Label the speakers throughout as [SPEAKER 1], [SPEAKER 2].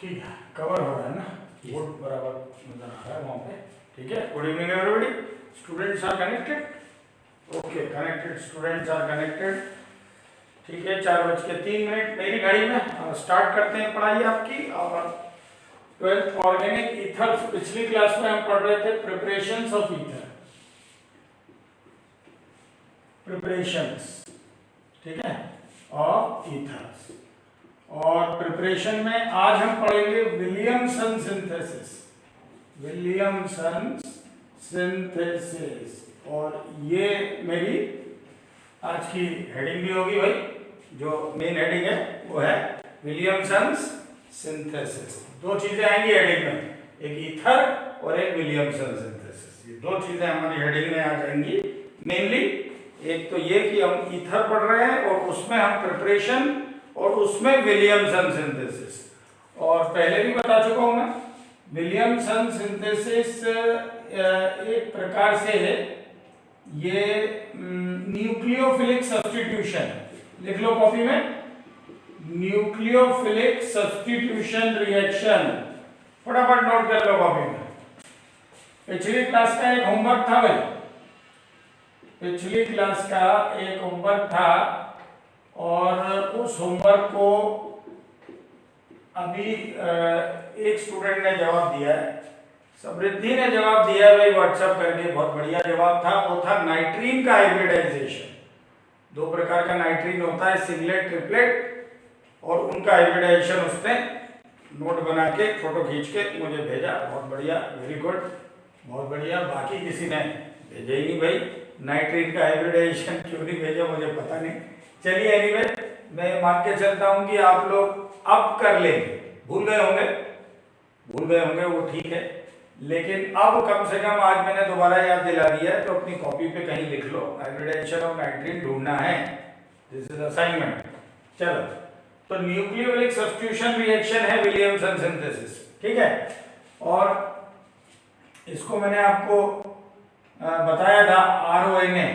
[SPEAKER 1] ठीक है, कवर हो रहा है ना, बोर्ड बराबर नजर आ रहा है वहाँ पे। ठीक है, good evening everybody, students are connected, okay connected, students are connected. ठीक है, 4:03 मेरी घड़ी में स्टार्ट करते हैं पढ़ाई आपकी। और 12th ऑर्गेनिक ईथर, पिछली क्लास में हम पढ़ रहे थे प्रिपरेशंस ऑफ ईथर, प्रिपरेशंस, ठीक है, ऑफ ईथर्स। और प्रिपरेशन में आज हम पढ़ेंगे विलियमसन सिंथेसिस, विलियमसन सिंथेसिस। और ये मेरी आज की हेडिंग भी होगी भाई, जो मेन हेडिंग है वो है विलियमसन सिंथेसिस। दो चीजें आएंगी हेडिंग में, एक ईथर और एक विलियमसन सिंथेसिस। ये दो चीजें हमारी हेडिंग में आ जाएंगी मेनली। एक तो ये कि हम ईथर पढ़ रहे हैं और उसमें हम प्रिपरेशन और उसमें विलियमसन सिंथेसिस। और पहले भी बता चुका हूं मैं, विलियमसन सिंथेसिस एक प्रकार से है ये न्यूक्लियोफिलिक सब्स्टिट्यूशन, लिख लो कॉपी में, न्यूक्लियोफिलिक सब्स्टिट्यूशन रिएक्शन, फटाफट नोट कर लो कॉपी में। पिछली क्लास का एक होमवर्क था भाई, पिछली क्लास का एक होमवर्क था और उस होमवर्क को अभी एक स्टूडेंट ने जवाब दिया है, समृद्धि ने जवाब दिया है भाई व्हाट्सएप करके, बहुत बढ़िया जवाब था। वो था नाइट्रीन का हाइब्रिडाइजेशन। दो प्रकार का नाइट्रीन होता है, सिंगलेट ट्रिपलेट, और उनका हाइब्रिडाइजेशन उसने नोट बना के फोटो खींच के मुझे भेजा। बहुत बढ़िया, वेरी गुड, बहुत बढ़िया। बाकी किसी ने भेजा ही नहीं भाई, नाइट्रीन का हाइब्रिडाइजेशन क्यों नहीं भेजा मुझे पता नहीं। चलिए एनीवे, मैं मान के चलता हूं कि आप लोग अब कर लेंगे, भूल गए होंगे वो ठीक है, लेकिन अब कम से कम आज मैंने दोबारा याद दिला दिया है, तो अपनी कॉपी पे कहीं लिख लो, हाइब्रिडाइजेशन ऑफ नाइट्रीन ढूंढना है, दिस इज असाइनमेंट। चलो, तो न्यूक्लियोफिलिक सब्स्टिट्यूशन रिएक्शन है विलियमसन सिंथेसिस, ठीक है। और इसको मैंने आपको बताया था RONA,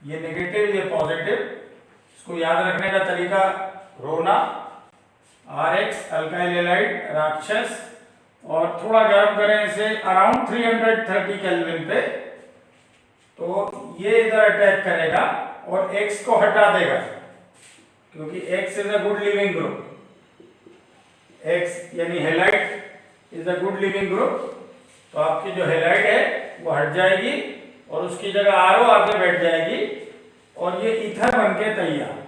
[SPEAKER 1] ये नेगेटिव ये पॉजिटिव, इसको याद रखने का तरीका, रोना RH अल्काइल हैलाइड राक्षस, और थोड़ा गर्म करें इसे अराउंड 330 केल्विन पे, तो ये इधर अटैक करेगा और X को हटा देगा, क्योंकि X is a good leaving group, X यानी halide is a good leaving group. तो आपकी जो हैलाइड है वो हट जाएगी और उसकी जगह RO आके बैठ जाएगी और ये ईथर बनके तैयार।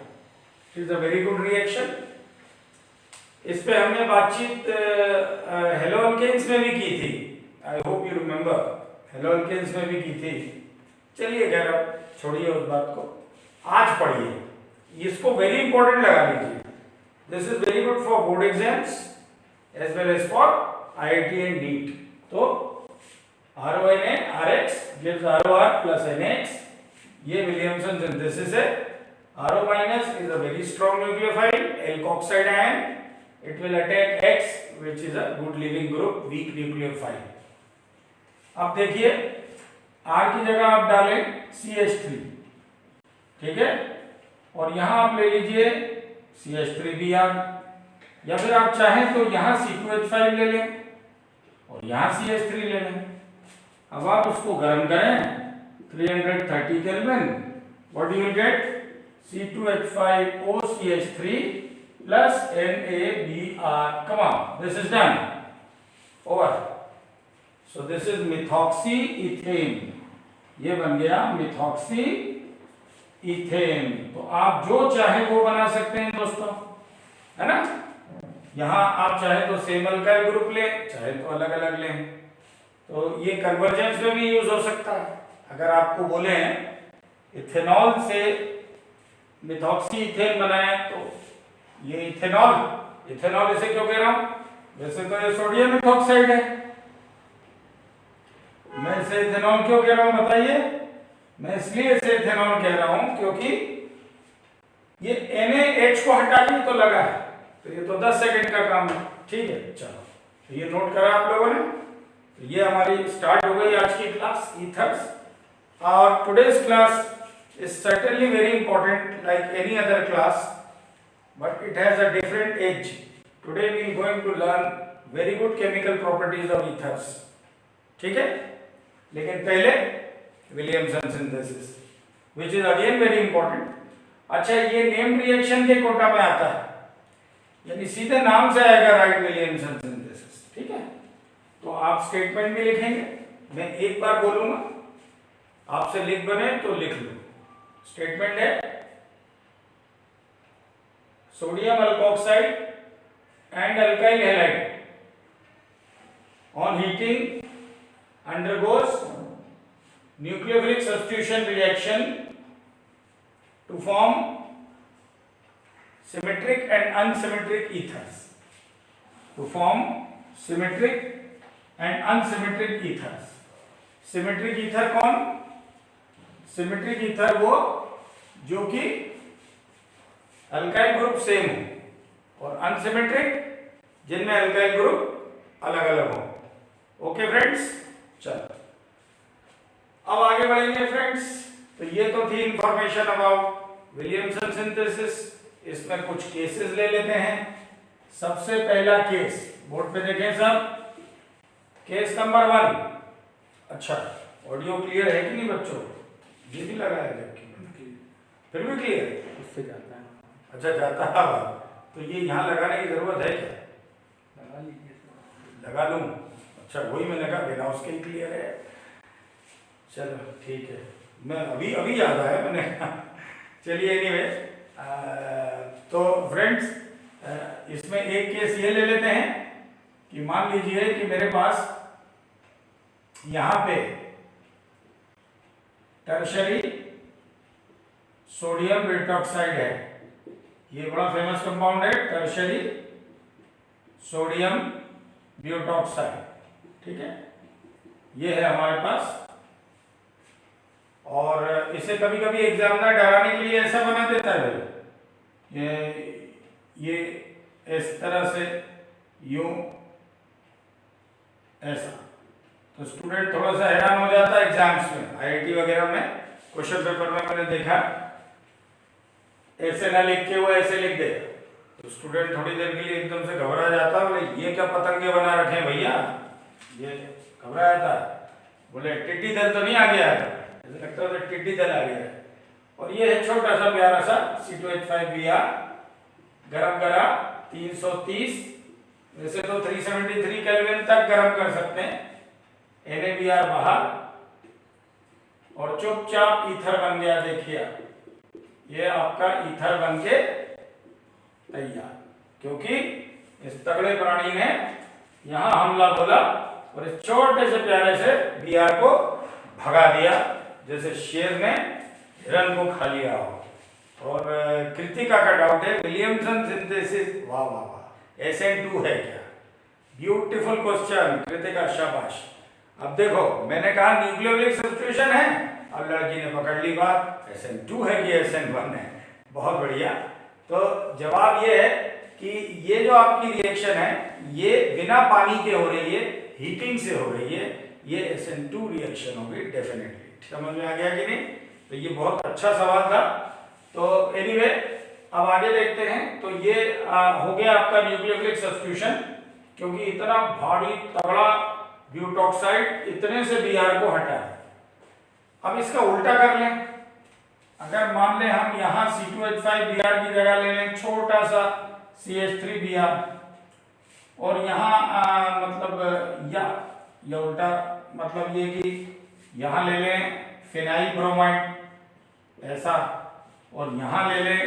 [SPEAKER 1] It is a very good reaction. इस पे हमने बातचीत हेलोअल्केन्स में भी की थी, आई होप यू रिमेम्बर, हेलोअल्केन्स में भी की थी। चलिए खैर अब छोड़िए उस बात को, आज पढ़िए, इसको वेरी इंपॉर्टेंट लगा लीजिए। This is very good for board exams as well as for IIT and NEET। तो RONA RH gives ROR plus NX, ये विलियमसन सिंथेसिस है। RO minus is a very strong nucleophile, alkoxide ion, it will attack X which is a good living group, weak nucleophile। अब देखिए R की जगह आप डालें CH3, ठीक है, और यहां आप ले लीजिए CH3Br, या फिर आप चाहें तो यहां C2H5 ले लें और यहां CH3 ले लें। अब आप उसको गर्म करें 330 kelvin, what you will get, C2H5OCH3 plus NaBr, come on, this is done, over, so this is methoxyethane, ये बन गया methoxyethane। तो आप जो चाहे वो बना सकते हैं दोस्तों, है ना। यहां आप चाहे तो सेम अल्काइल ग्रुप ले, चाहे तो अलग अलग लें, तो ये कन्वर्जेंस में भी यूज हो सकता है। अगर आपको बोले हैं इथेनॉल से मिथॉक्सी इथेन बनाए, तो ये इथेनॉल इसे क्यों कह रहा हूं, वैसे तो ये सोडियम इथॉक्साइड है, मैं इसे इथेनॉल क्यों कह रहा हूं बताइए। मैं इसलिए इसे इथेनॉल कह रहा हूं क्योंकि ये NaH को हटा के तो लगा है, तो ये तो 10 सेकंड का काम है, ठीक है। चलो, तो ये नोट करा आप लोगों ने। तो ये हमारी स्टार्ट हो गई आज की क्लास ईथर्स। और today's class is certainly very important like any other class, but it has a different edge. Today we are going to learn very good chemical properties of ethers, ठीक है। लेकिन पहले Williamson synthesis which is again very important. अच्छा, ये name reaction के कोटा में आता है, यानी सीधे नाम से आएगा राइट विलियमसन सिंथेसिस, ठीक है। तो आप स्टेटमेंट भी लिखेंगे, मैं एक बार बोलूंगा, आपसे लिख बने तो लिख लो। स्टेटमेंट है sodium alkoxide and alkyl halide on heating undergoes nucleophilic substitution reaction to form symmetric and unsymmetric ethers, to form symmetric and unsymmetric ethers। symmetric ether कौन? symmetric ether वो जो कि अल्काइल ग्रुप सेम हो और unsymmetric जिनमें alkyl group अलग अलग हो। ओके फ्रेंड्स, चलो अब आगे बढ़ेंगे फ्रेंड्स। तो ये तो थी इंफॉर्मेशन अबाउट विलियमसन सिंथेसिस। इसमें कुछ केसेस ले लेते हैं। सबसे पहला केस बोर्ड पे देखें सब, केस नंबर 1। अच्छा, ऑडियो क्लियर है कि नहीं बच्चों? ये भी लगा है जबकि फिर भी क्लियर उससे जाता है। अच्छा, जाता है तो ये यहाँ लगाने की जरूरत है क्या? लगा लीजिए, लगा लूँ। अच्छा, वही मैंने कहा बिना उसके ही क्लियर है। चलो ठीक है, मैं अभी याद आया मैंने चलिए एनीवे, तो फ्रेंड्स इसमें एक केस ये ले लेते हैं कि मान लीजिए कि मेरे पास यहाँ पे टर्शरी सोडियम ब्यूटॉक्साइड है। ये बड़ा फेमस कंपाउंड है, टर्शरी सोडियम ब्यूटॉक्साइड, ठीक है। ये है हमारे पास, और इसे कभी कभी एग्जामिनर डराने के लिए ऐसा बना देता है भाई, ये इस तरह से यूं ऐसा, तो स्टूडेंट थोड़ा सा हैरान हो जाता है एग्जाम्स में, आईआईटी वगैरह में क्वेश्चन पेपर में मैंने देखा ऐसे ना लिख के वो ऐसे लिख दे, तो स्टूडेंट थोड़ी देर के लिए एकदम से घबरा जाता है, बोले ये क्या पतंगे बना रखे हैं भैया, ये घबरा जाता है, बोले टिड्डी दल तो नहीं आ गया है, ऐसा लगता है टिड्डी दल आ गया है। और ये है छोटा सा प्यारा सा C2H5Br, गरम करा 330, वैसे तो 373 केल्विन तक गरम कर सकते हैं, NaBr बाहर, और चुपचाप ईथर बन गया। देखिए ये आपका ईथर बन के तैयार, क्योंकि इस तगड़े प्राणी ने यहां हमला बोला और इस छोटे से प्यारे से Br को भगा दिया, जैसे शेर ने हिरन को खा लिया हो। और कृतिका का डाउट है विलियमसन सिंथेसिस, वाह वाह वाह, SN2 है क्या? ब्यूटीफुल क्वेश्चन कृतिका, शाबाश। अब देखो मैंने कहा न्यूक्लियोफिलिक सब्स्टिट्यूशन है, अब लड़की ने पकड़ ली बात, SN2 है कि SN1 है, बहुत बढ़िया। तो जवाब ये है कि ये जो आपकी रिएक्शन है ये बिना पानी के हो रही है, हीटिंग से हो रही है, ये SN2 रिएक्शन होगी डेफिनेटली। समझ में आ गया कि नहीं? तो ये बहुत अच्छा सवाल था। तो एनीवे अब आगे देखते हैं। तो ये हो गया आपका न्यूक्लियोफिलिक सब्स्टिट्यूशन, क्योंकि इतना भारी तगड़ा ब्यूटॉक्साइड इतने से Br को हटा है। अब इसका उल्टा कर लें, अगर मान लें हम यहाँ C2H5Br की जगह ले लें छोटा सा CH3Br, और यहाँ मतलब या उल्टा मतलब ये कि यहाँ ले लें फिनाइल ब्रोमाइड ऐसा, और यहाँ ले लें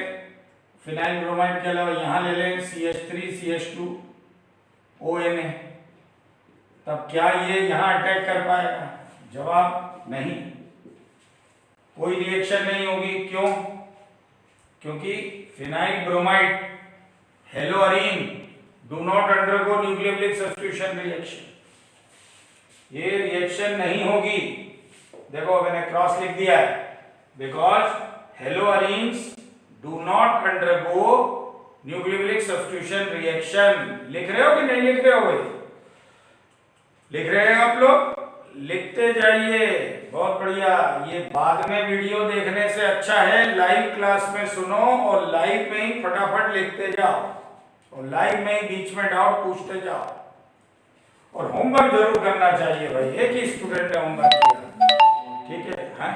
[SPEAKER 1] फिनाइल ब्रोमाइड के अलावा यहाँ ले लें CH3CH2ONa, तब क्या ये यहाँ अटैक कर पाएगा? जवाब नहीं, कोई रिएक्शन नहीं होगी। क्यों? क्योंकि phenyl bromide haloarene do not undergo nucleophilic substitution reaction, ये रिएक्शन नहीं होगी। देखो मैंने क्रॉस लिख दिया है, because haloarenes do not undergo nucleophilic substitution reaction. लिख रहे हो कि नहीं लिख रहे हो भाई? लिख रहे हैं आप लोग? लिखते जाइए, बहुत बढ़िया। ये बाद में वीडियो देखने से अच्छा है लाइव क्लास में सुनो और लाइव में ही फटाफट लिखते जाओ। और लाइव में बीच में डाउट पूछते जाओ, और होमवर्क जरूर करना चाहिए भाई। एक ही स्टूडेंट ने होमवर्क किया, ठीक है? हाँ,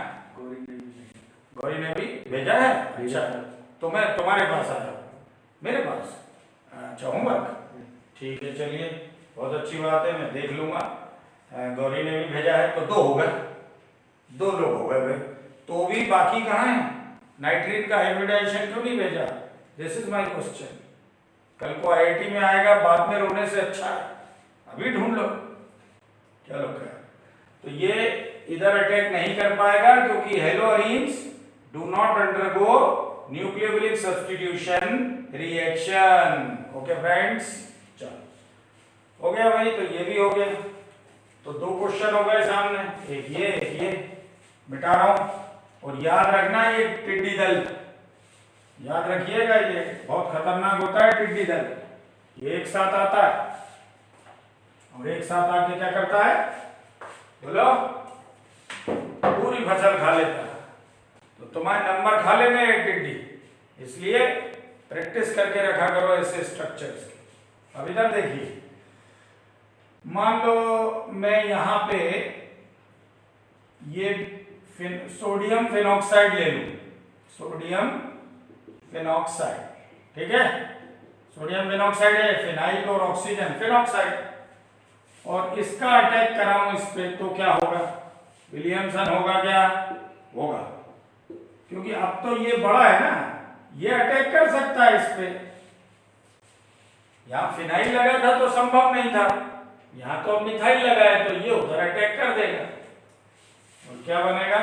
[SPEAKER 1] गौरी ने भी भेजा है। अच्छा, तो मैं तुम्हारे पास आ जाऊँ, मेरे पास? अच्छा, होमवर्क, ठीक है, चलिए, बहुत अच्छी बात है, मैं देख लूंगा। गौरी ने भी भेजा है, तो 2 हो गए, 2 लोग हो गए भाई। तो भी बाकी कहाँ है? नाइट्रीन का हाइब्रिडाइजेशन क्यों नहीं भेजा? This is my question. कल को आईआईटी में आएगा, बाद में रोने से अच्छा है अभी ढूंढ लो। चलो क्या, तो ये इधर अटैक नहीं कर पाएगा क्योंकि haloarenes do not undergo nucleophilic substitution reaction. Okay friends, चलो हो गया भाई, तो ये भी हो गया। तो 2 क्वेश्चन हो गए सामने, एक ये मिटा रहा हूं। और याद रखना, ये टिड्डी दल, याद रखिएगा, ये बहुत खतरनाक होता है टिड्डी दल। ये एक साथ आता है और एक साथ आके क्या करता है, बोलो? पूरी फसल खा लेता है। तो तुम्हारे नंबर खा लेंगे टिड्डी, इसलिए प्रैक्टिस करके रखा करो ऐसे स्ट्रक्चर्स की। अब इधर देखिए, मान लो मैं यहां पे ये सोडियम फिनॉक्साइड ले लूं, सोडियम फिनॉक्साइड, ठीक है? सोडियम फिनॉक्साइड है, फिनाइल और ऑक्सीजन फिनॉक्साइड, और इसका अटैक कराऊं इस पे, तो क्या होगा? विलियमसन होगा क्या? होगा, क्योंकि अब तो ये बड़ा है ना, ये अटैक कर सकता है इस पे। यहां फिनाइल लगा था तो संभव नहीं था, यहां तो अब मिथाइल लगा है, तो ये उधर अटैक कर देगा, और क्या बनेगा?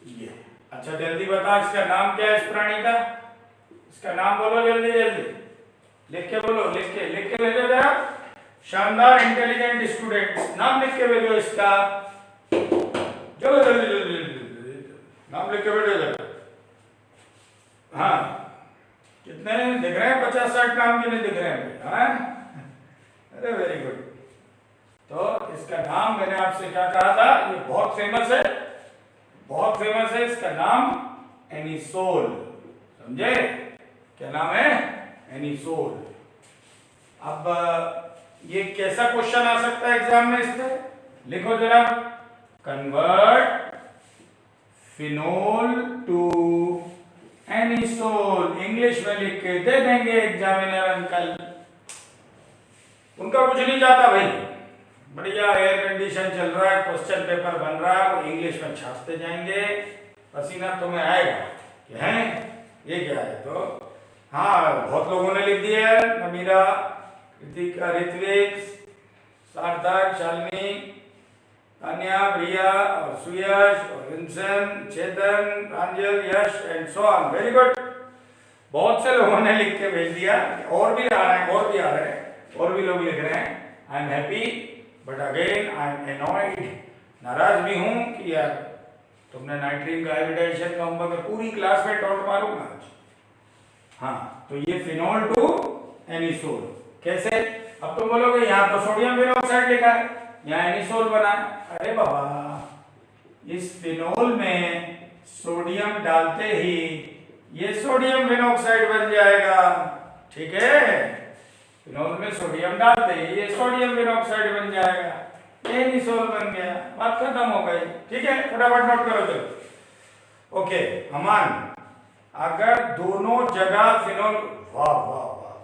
[SPEAKER 1] ये। अच्छा, जल्दी बता, इसका नाम क्या है इस प्राणी का? इसका नाम बोलो जल्दी जल्दी, लिख के बोलो, लिख के भेजो जरा। शानदार इंटेलिजेंट स्टूडेंट्स, नाम लिख के भेजो इसका, चलो जल्दी जल्दी नाम लिख के भेजो जरा। हाँ, कितने दिख रहे हैं? 50-60 नाम के नहीं दिख रहे हैं? हाँ, अरे वेरी गुड। तो इसका नाम मैंने आपसे क्या कहा था, ये बहुत फेमस है, बहुत फेमस है, इसका नाम एनिसोल, समझे? क्या नाम है? एनिसोल। अब ये कैसा क्वेश्चन आ सकता है एग्जाम में? इस पे लिखो जरा, convert phenol to anisole, English में लिख के दे देंगे एग्जामिनर अंकल, उनका कुछ नहीं जाता भाई। बढ़िया एयर कंडीशन चल रहा है, क्वेश्चन पेपर बन रहा है, वो इंग्लिश में छापते जाएंगे, पसीना तुम्हें आएगा कि हैं ये क्या है। तो हाँ, बहुत लोगों ने लिख दिया है, नमीरा, ऋत्विक, सार्थक, शालिनी, तान्या, प्रिया और सुयश और Vinson, Chetan, Pranjal, Yash and so on. Very good, बहुत से लोगों ने लिख के भेज दिया, और भी आ रहे हैं, और भी आ रहे हैं, और भी लोग लिख रहे हैं। I am happy but again I am annoyed, नाराज भी हूं कि यार तुमने नाइट्रीन का हाइब्रिडाइजेशन का होमवर्क पूरी क्लास में टॉन्ट मारूंगा आज। हाँ, तो ये फिनोल टू एनिसोल कैसे? अब तुम बोलोगे यहाँ तो सोडियम फिनॉक्साइड लिखा है, यहाँ एनिसोल बना है। अरे बाबा, इस फिनोल में सोडियम डालते ही ये सोडियम फिनॉक्साइड बन जाएगा, ठीक है? फिनोल में सोडियम डालते ही ये सोडियम फिनॉक्साइड बन जाएगा, ये एनिसोल बन गया, बात खत्म हो गई, ठीक है? फटाफट नोट करो चलो। ओके अमान, अगर दोनों जगह फिनोल, वाह वाह वाह वाह,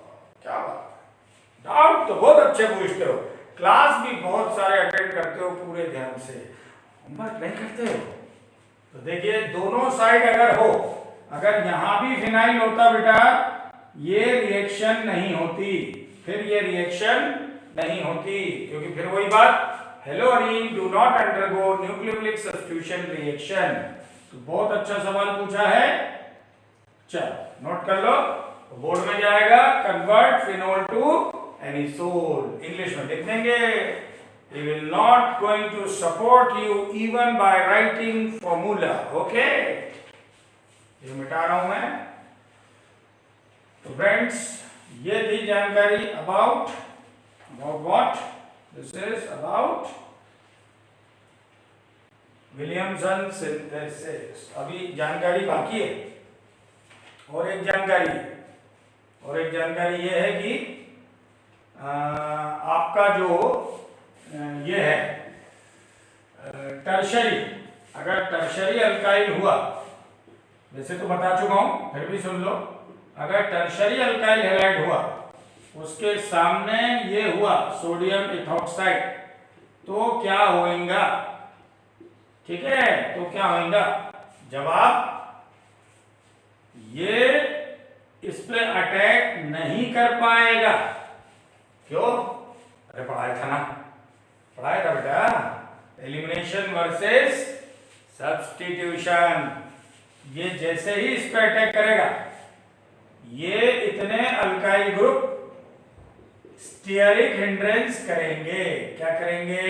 [SPEAKER 1] क्या बात, डाउट तो बहुत अच्छे पूछते हो, क्लास भी बहुत सारे अटेंड करते हो पूरे ध्यान से, होमवर्क नहीं करते हो। तो देखिए, दोनों साइड अगर हो, अगर यहां भी फिनाइल होता बेटा, ये रिएक्शन नहीं होती, फिर ये रिएक्शन नहीं होती, क्योंकि फिर वही बात, haloarene do not undergo nucleophilic substitution reaction. तो बहुत अच्छा सवाल पूछा है, चलो नोट कर लो, बोर्ड में जाएगा, convert phenol to anisole, English में लिख देंगे। He will not going to support you even by writing formula, okay? ये मिटा रहा हूं मैं। तो फ्रेंड्स, ये थी जानकारी about what? This is about Williamson synthesis. अभी जानकारी बाकी है, और एक जानकारी, और एक जानकारी ये है कि आपका जो ये है टर्शरी, अगर टर्शरी अल्काइल हुआ, वैसे तो बता चुका हूं फिर भी सुन लो, अगर टर्शरी अल्काइल हैलाइड हुआ उसके सामने ये हुआ सोडियम इथॉक्साइड, तो क्या होएगा? ठीक है, तो क्या होएगा? जवाब, ये इस पे अटैक नहीं कर पाएगा। क्यों? अरे पढ़ाया था ना, पढ़ाया था बेटा, एलिमिनेशन वर्सेस सब्स्टिट्यूशन। ये जैसे ही इस पे अटैक करेगा, ये इतने अल्काइल ग्रुप स्टीयरिक हिंड्रेंस करेंगे। क्या करेंगे?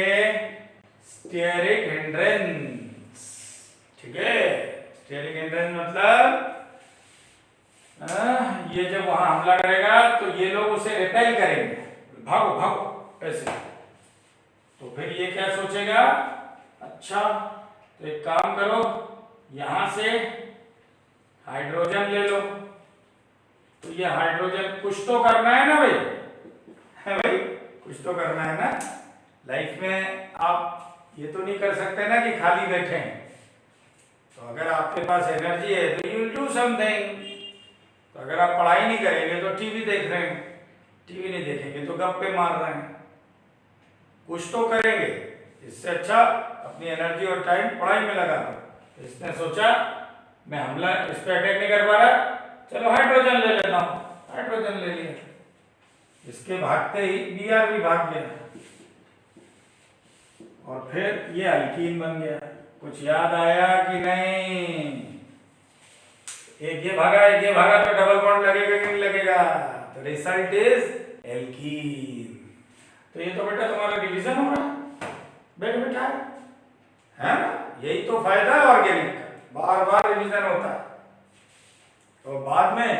[SPEAKER 1] Stearic hindrance. ठीक है, स्टीयरिक हिंड्रेंस मतलब ये जब वहां हमला करेगा तो ये लोग उसे रिपेल करेंगे, भागो भागो ऐसे। तो फिर ये क्या सोचेगा? अच्छा तो एक काम करो, यहां से हाइड्रोजन ले लो। तो ये हाइड्रोजन कुछ तो करना है ना भाई, है भाई, कुछ तो करना है ना लाइफ में। आप ये तो नहीं कर सकते ना कि खाली बैठे हैं। तो अगर आपके पास एनर्जी है तो यू विल डू समथिंग। तो अगर आप पढ़ाई नहीं करेंगे तो टीवी देख रहे हैं, टीवी नहीं देखेंगे तो गप्पे मार रहे हैं, कुछ तो करेंगे। इससे अच्छा अपनी एनर्जी और टाइम पढ़ाई में लगा दो। इसने सोचा मैं हमला, इस पे अटैक नहीं कर पा रहा, चलो हाइड्रोजन ले लेता हूं, हाइड्रोजन ले लिया। इसके भागते ही Br भी भाग गया और फिर ये अल्कीन बन गया। कुछ याद आया कि नहीं? एक ये भागा एक ये भागा तो डबल बॉन्ड लगेगा कि नहीं लगेगा? तो रिजल्ट इज एल्कीन। तो ये तो बेटा तुम्हारा डिवीजन हो रहा है, बेटा है ना? यही तो फायदा है ऑर्गेनिक का, बार बार रिवीजन होता है। तो बाद में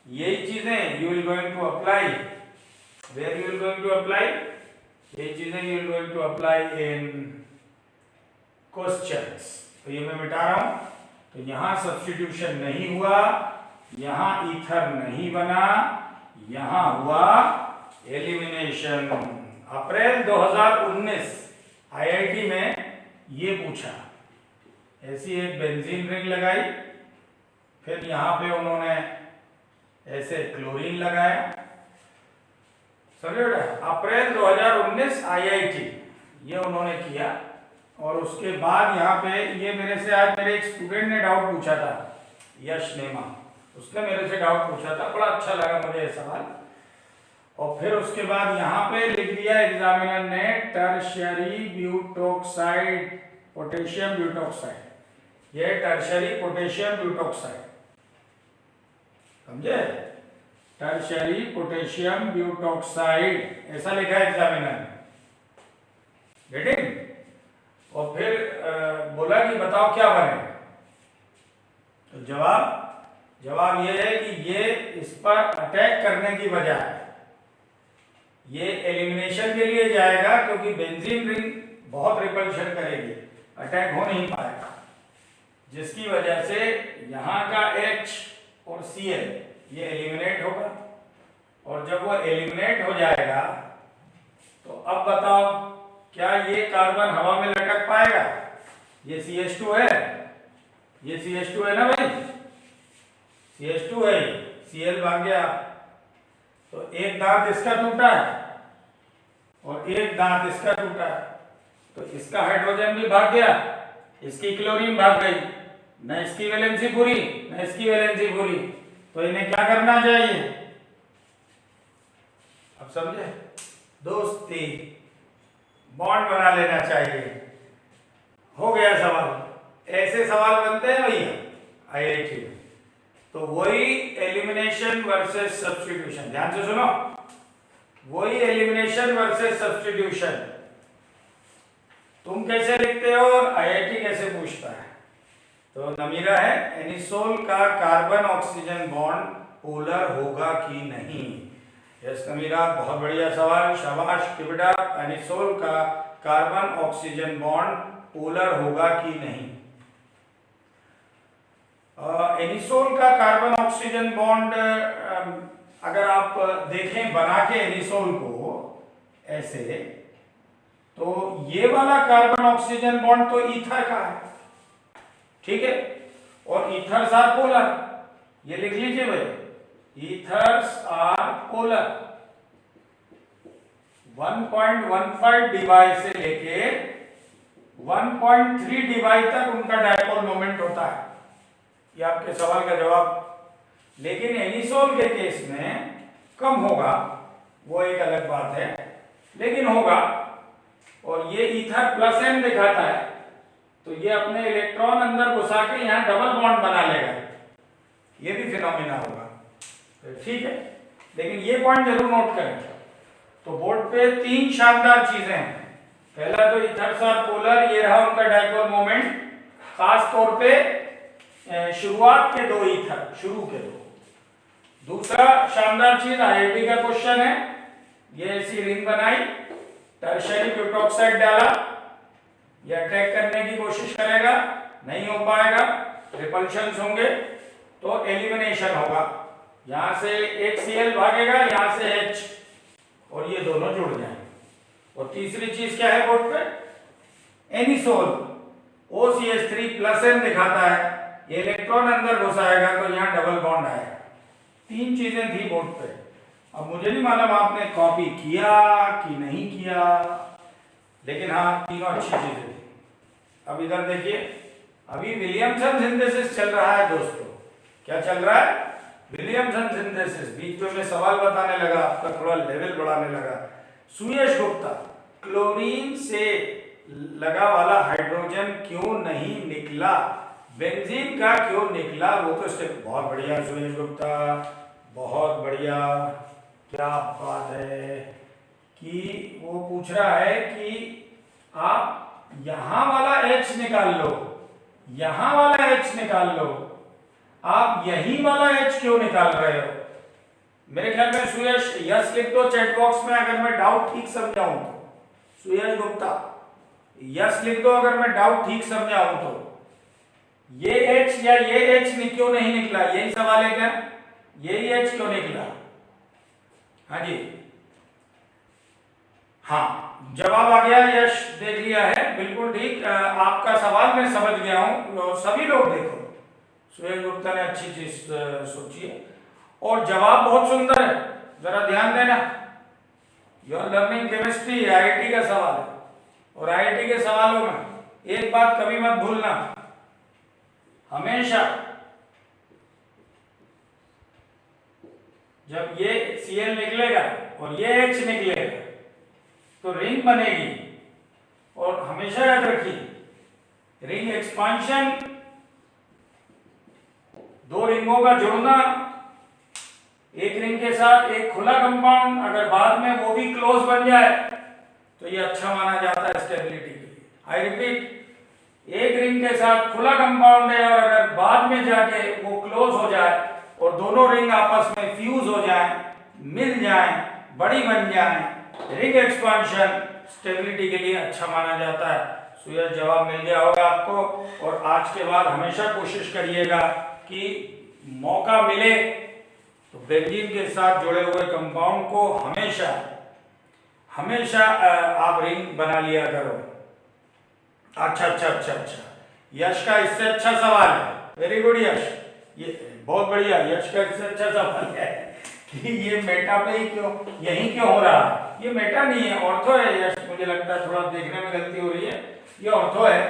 [SPEAKER 1] यही चीजें you will going to apply, where you will going to apply, ये चीजें you will going to apply in questions. तो ये मैं मिटा रहा हूं। तो यहां सब्स्टिट्यूशन नहीं हुआ, यहां ईथर नहीं बना, यहां हुआ एलिमिनेशन। अप्रैल 2019 आईआईटी में ये पूछा, ऐसी एक बेंजीन रिंग लगाई, फिर यहां पे उन्होंने ऐसे क्लोरीन लगाया। समझे बेटा? अप्रैल 2019 आईआईटी ये उन्होंने किया। और उसके बाद यहाँ पे ये मेरे से आज मेरे एक स्टूडेंट ने डाउट पूछा था, यश नेमा, उसने मेरे से डाउट पूछा था, बड़ा अच्छा लगा मुझे ये सवाल। और फिर उसके बाद यहाँ पे लिख दिया एग्जामिनर ने टर्शियरी ब्यूटोक्साइड, पोटेशियम ब्यूटोक्साइड, ये टर्शियरी पोटेशियम ब्यूटोक्साइड, समझे? टर्शियरी पोटेशियम ब्यूटोक्साइड ऐसा लिखा है एग्जामिनर ने, गेटिंग? और फिर बोला कि बताओ क्या बने। तो जवाब ये है कि ये इस पर अटैक करने की बजाय ये एलिमिनेशन के लिए जाएगा, क्योंकि बेंजीन रिंग बहुत रिपल्शन करेगी, अटैक हो नहीं पाएगा, जिसकी वजह से यहाँ का H और Cl ये एलिमिनेट होगा। और जब वो एलिमिनेट हो जाएगा तो अब बताओ क्या ये कार्बन हवा में लटक पाएगा? ये CH2 है, ये CH2 है ना भाई, CH2 है, Cl भाग गया। तो एक दांत इसका टूटा है और एक दांत इसका टूटा है, तो इसका हाइड्रोजन भी भाग गया, इसकी क्लोरीन भाग गई, न इसकी वैलेंसी पूरी न इसकी वैलेंसी पूरी। तो इन्हें क्या करना चाहिए? अब समझे? दोस्ती, बॉन्ड बना लेना चाहिए। हो गया सवाल। ऐसे सवाल बनते हैं भैया आईआईटी में। तो वही एलिमिनेशन वर्सेस सब्स्टिट्यूशन, ध्यान से सुनो, वही एलिमिनेशन वर्सेस सब्स्टिट्यूशन तुम कैसे लिखते हो और आईआईटी कैसे पूछता है। तो नमीरा है, एनिसोल का कार्बन ऑक्सीजन बॉन्ड पोलर होगा कि नहीं? यस नमीरा, बहुत बढ़िया सवाल, शाबाश कि बेटा। एनिसोल का कार्बन ऑक्सीजन बॉन्ड पोलर होगा कि नहीं? एनिसोल का कार्बन ऑक्सीजन बॉन्ड अगर आप देखें बना के एनिसोल को ऐसे, तो ये वाला कार्बन ऑक्सीजन बॉन्ड तो ईथर का है, ठीक है, और ईथर्स आर पोलर, ये लिख लीजिए भाई, ईथर्स आर पोलर। 1.15 डिवाई से लेके 1.3 डिवाई तक उनका डायपोल मोमेंट होता है। ये आपके सवाल का जवाब। लेकिन एनिसोल के केस में कम होगा, वो एक अलग बात है, लेकिन होगा। और ये ईथर प्लस एन दिखाता है, तो ये अपने इलेक्ट्रॉन अंदर घुसा के यहाँ डबल बॉन्ड बना लेगा, ये भी फिनोमिना होगा, तो ठीक है। लेकिन ये पॉइंट जरूर नोट करें। तो बोर्ड पे 3 शानदार चीजें हैं। पहला तो ईथर्स आर पोलर, ये रहा उनका डायपोल मोमेंट, खास तौर पे शुरुआत के 2 ईथर, शुरू के 2। दूसरा शानदार चीज आईआईटी का क्वेश्चन है, ये ऐसी रिंग बनाई, टर्शियरी ब्यूटॉक्साइड डाला, ये अटैक करने की कोशिश करेगा, नहीं हो पाएगा, रिपल्शंस होंगे, तो एलिमिनेशन होगा। यहां से एक Cl भागेगा, यहां से H, और ये दोनों जुड़ जाएंगे। और तीसरी चीज क्या है बोर्ड पे, एनिसोल OCH3 प्लस N दिखाता है, ये इलेक्ट्रॉन अंदर घुसाएगा तो यहाँ डबल बॉन्ड आएगा। 3 चीजें थी बोर्ड पे। अब मुझे नहीं मालूम आपने कॉपी किया कि नहीं किया, लेकिन हाँ तीनों अच्छी चीजें थी। अब इधर देखिए, अभी विलियमसन सिंथेसिस चल रहा है दोस्तों। क्या चल रहा है? Williamson synthesis. बीच में मैं सवाल बताने लगा, आपका थोड़ा लेवल बढ़ाने लगा। सुयश गुप्ता, क्लोरीन से लगा वाला हाइड्रोजन क्यों नहीं निकला, बेंजीन का क्यों निकला? वो तो स्टेप बहुत बढ़िया सुयश गुप्ता, बहुत बढ़िया, क्या बात है कि वो पूछ रहा है कि आप यहां वाला H निकाल लो, यहां वाला H निकाल लो, आप यही वाला H क्यों निकाल रहे हो? मेरे ख्याल में सुयश यस लिख दो चैट बॉक्स में अगर मैं डाउट ठीक समझाऊं तो। सुयश गुप्ता यस लिख दो अगर मैं डाउट ठीक समझाऊं तो। ये H या ये H क्यों नहीं निकला, यही सवाल है क्या? यही H क्यों निकला? हाँ जी, हाँ जवाब आ गया, यश देख लिया है, बिल्कुल ठीक। आपका सवाल मैं समझ गया हूं, सभी लोग देखो, सुयश गुप्ता ने अच्छी चीज सोची है और जवाब बहुत सुंदर है, जरा ध्यान देना। You are learning chemistry, IIT का सवाल है, और आईआईटी के सवालों में एक बात कभी मत भूलना, हमेशा जब ये Cl निकलेगा और ये H निकलेगा तो रिंग बनेगी। और हमेशा याद रखिए, रिंग एक्सपांशन, 2 रिंगों का जुड़ना, एक रिंग के साथ एक खुला कंपाउंड, अगर बाद में वो भी क्लोज बन जाए तो ये अच्छा माना जाता है स्टेबिलिटी के लिए। आई रिपीट, एक रिंग के साथ खुला कंपाउंड है और अगर बाद में जाके वो क्लोज हो जाए और दोनों रिंग आपस में फ्यूज हो जाए, मिल जाए, बड़ी बन जाए, रिंग एक्सपांशन स्टेबिलिटी के लिए अच्छा माना जाता है। सुयश जवाब मिल गया होगा आपको। और आज के बाद हमेशा कोशिश करिएगा कि मौका मिले तो बेंजीन के साथ जुड़े हुए कंपाउंड को हमेशा हमेशा आप रिंग बना लिया करो। अच्छा, यश का इससे अच्छा सवाल है, वेरी गुड यश, ये बहुत बढ़िया। यश का इससे अच्छा सवाल है कि ये मेटा पे ही क्यों, यही क्यों हो रहा है? ये मेटा नहीं है, ऑर्थो है यश, मुझे लगता है थोड़ा देखने में गलती हो रही है, ये ऑर्थो है।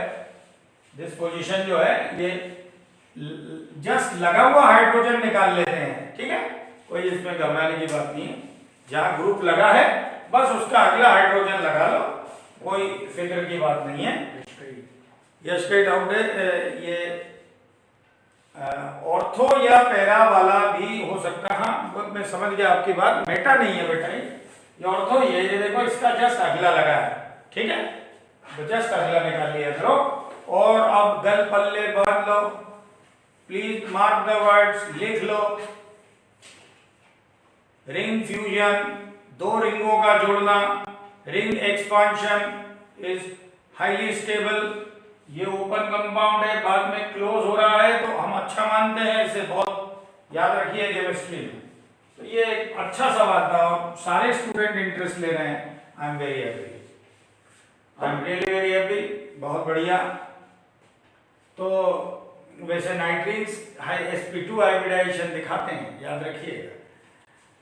[SPEAKER 1] दिस पोजीशन जो है ये जस्ट लगा हुआ हाइड्रोजन निकाल लेते हैं, ठीक है, कोई इसमें घबराने की बात नहीं है। जहां ग्रुप लगा है बस उसका अगला हाइड्रोजन लगा लो, कोई फिक्र की बात नहीं है। यश का डाउट है, ये ऑर्थो या पैरा वाला भी हो सकता है। हाँ मैं समझ गया आपकी बात, मेटा नहीं है बेटा, ये ऑर्थो, ये देखो इसका जस्ट अगला लगा है, ठीक है, तो जस्ट अगला निकाल लिया करो। और अब गल पल्ले बांध लो, प्लीज मार्क द वर्ड्स, लिख लो। रिंग फ्यूजन, 2 रिंगों का जुड़ना, ring expansion is highly stable. ये ओपन कंपाउंड है, बाद में क्लोज हो रहा है तो हम अच्छा मानते हैं, इसे बहुत याद रखिए केमिस्ट्री में। तो तो ये एक अच्छा सवाल था और सारे स्टूडेंट इंटरेस्ट ले रहे हैं। I am very happy, I am really very happy, बहुत बढ़िया। तो वैसे नाइट्रीन्स sp2 हाइब्रिडाइजेशन दिखाते हैं, याद रखिएगा,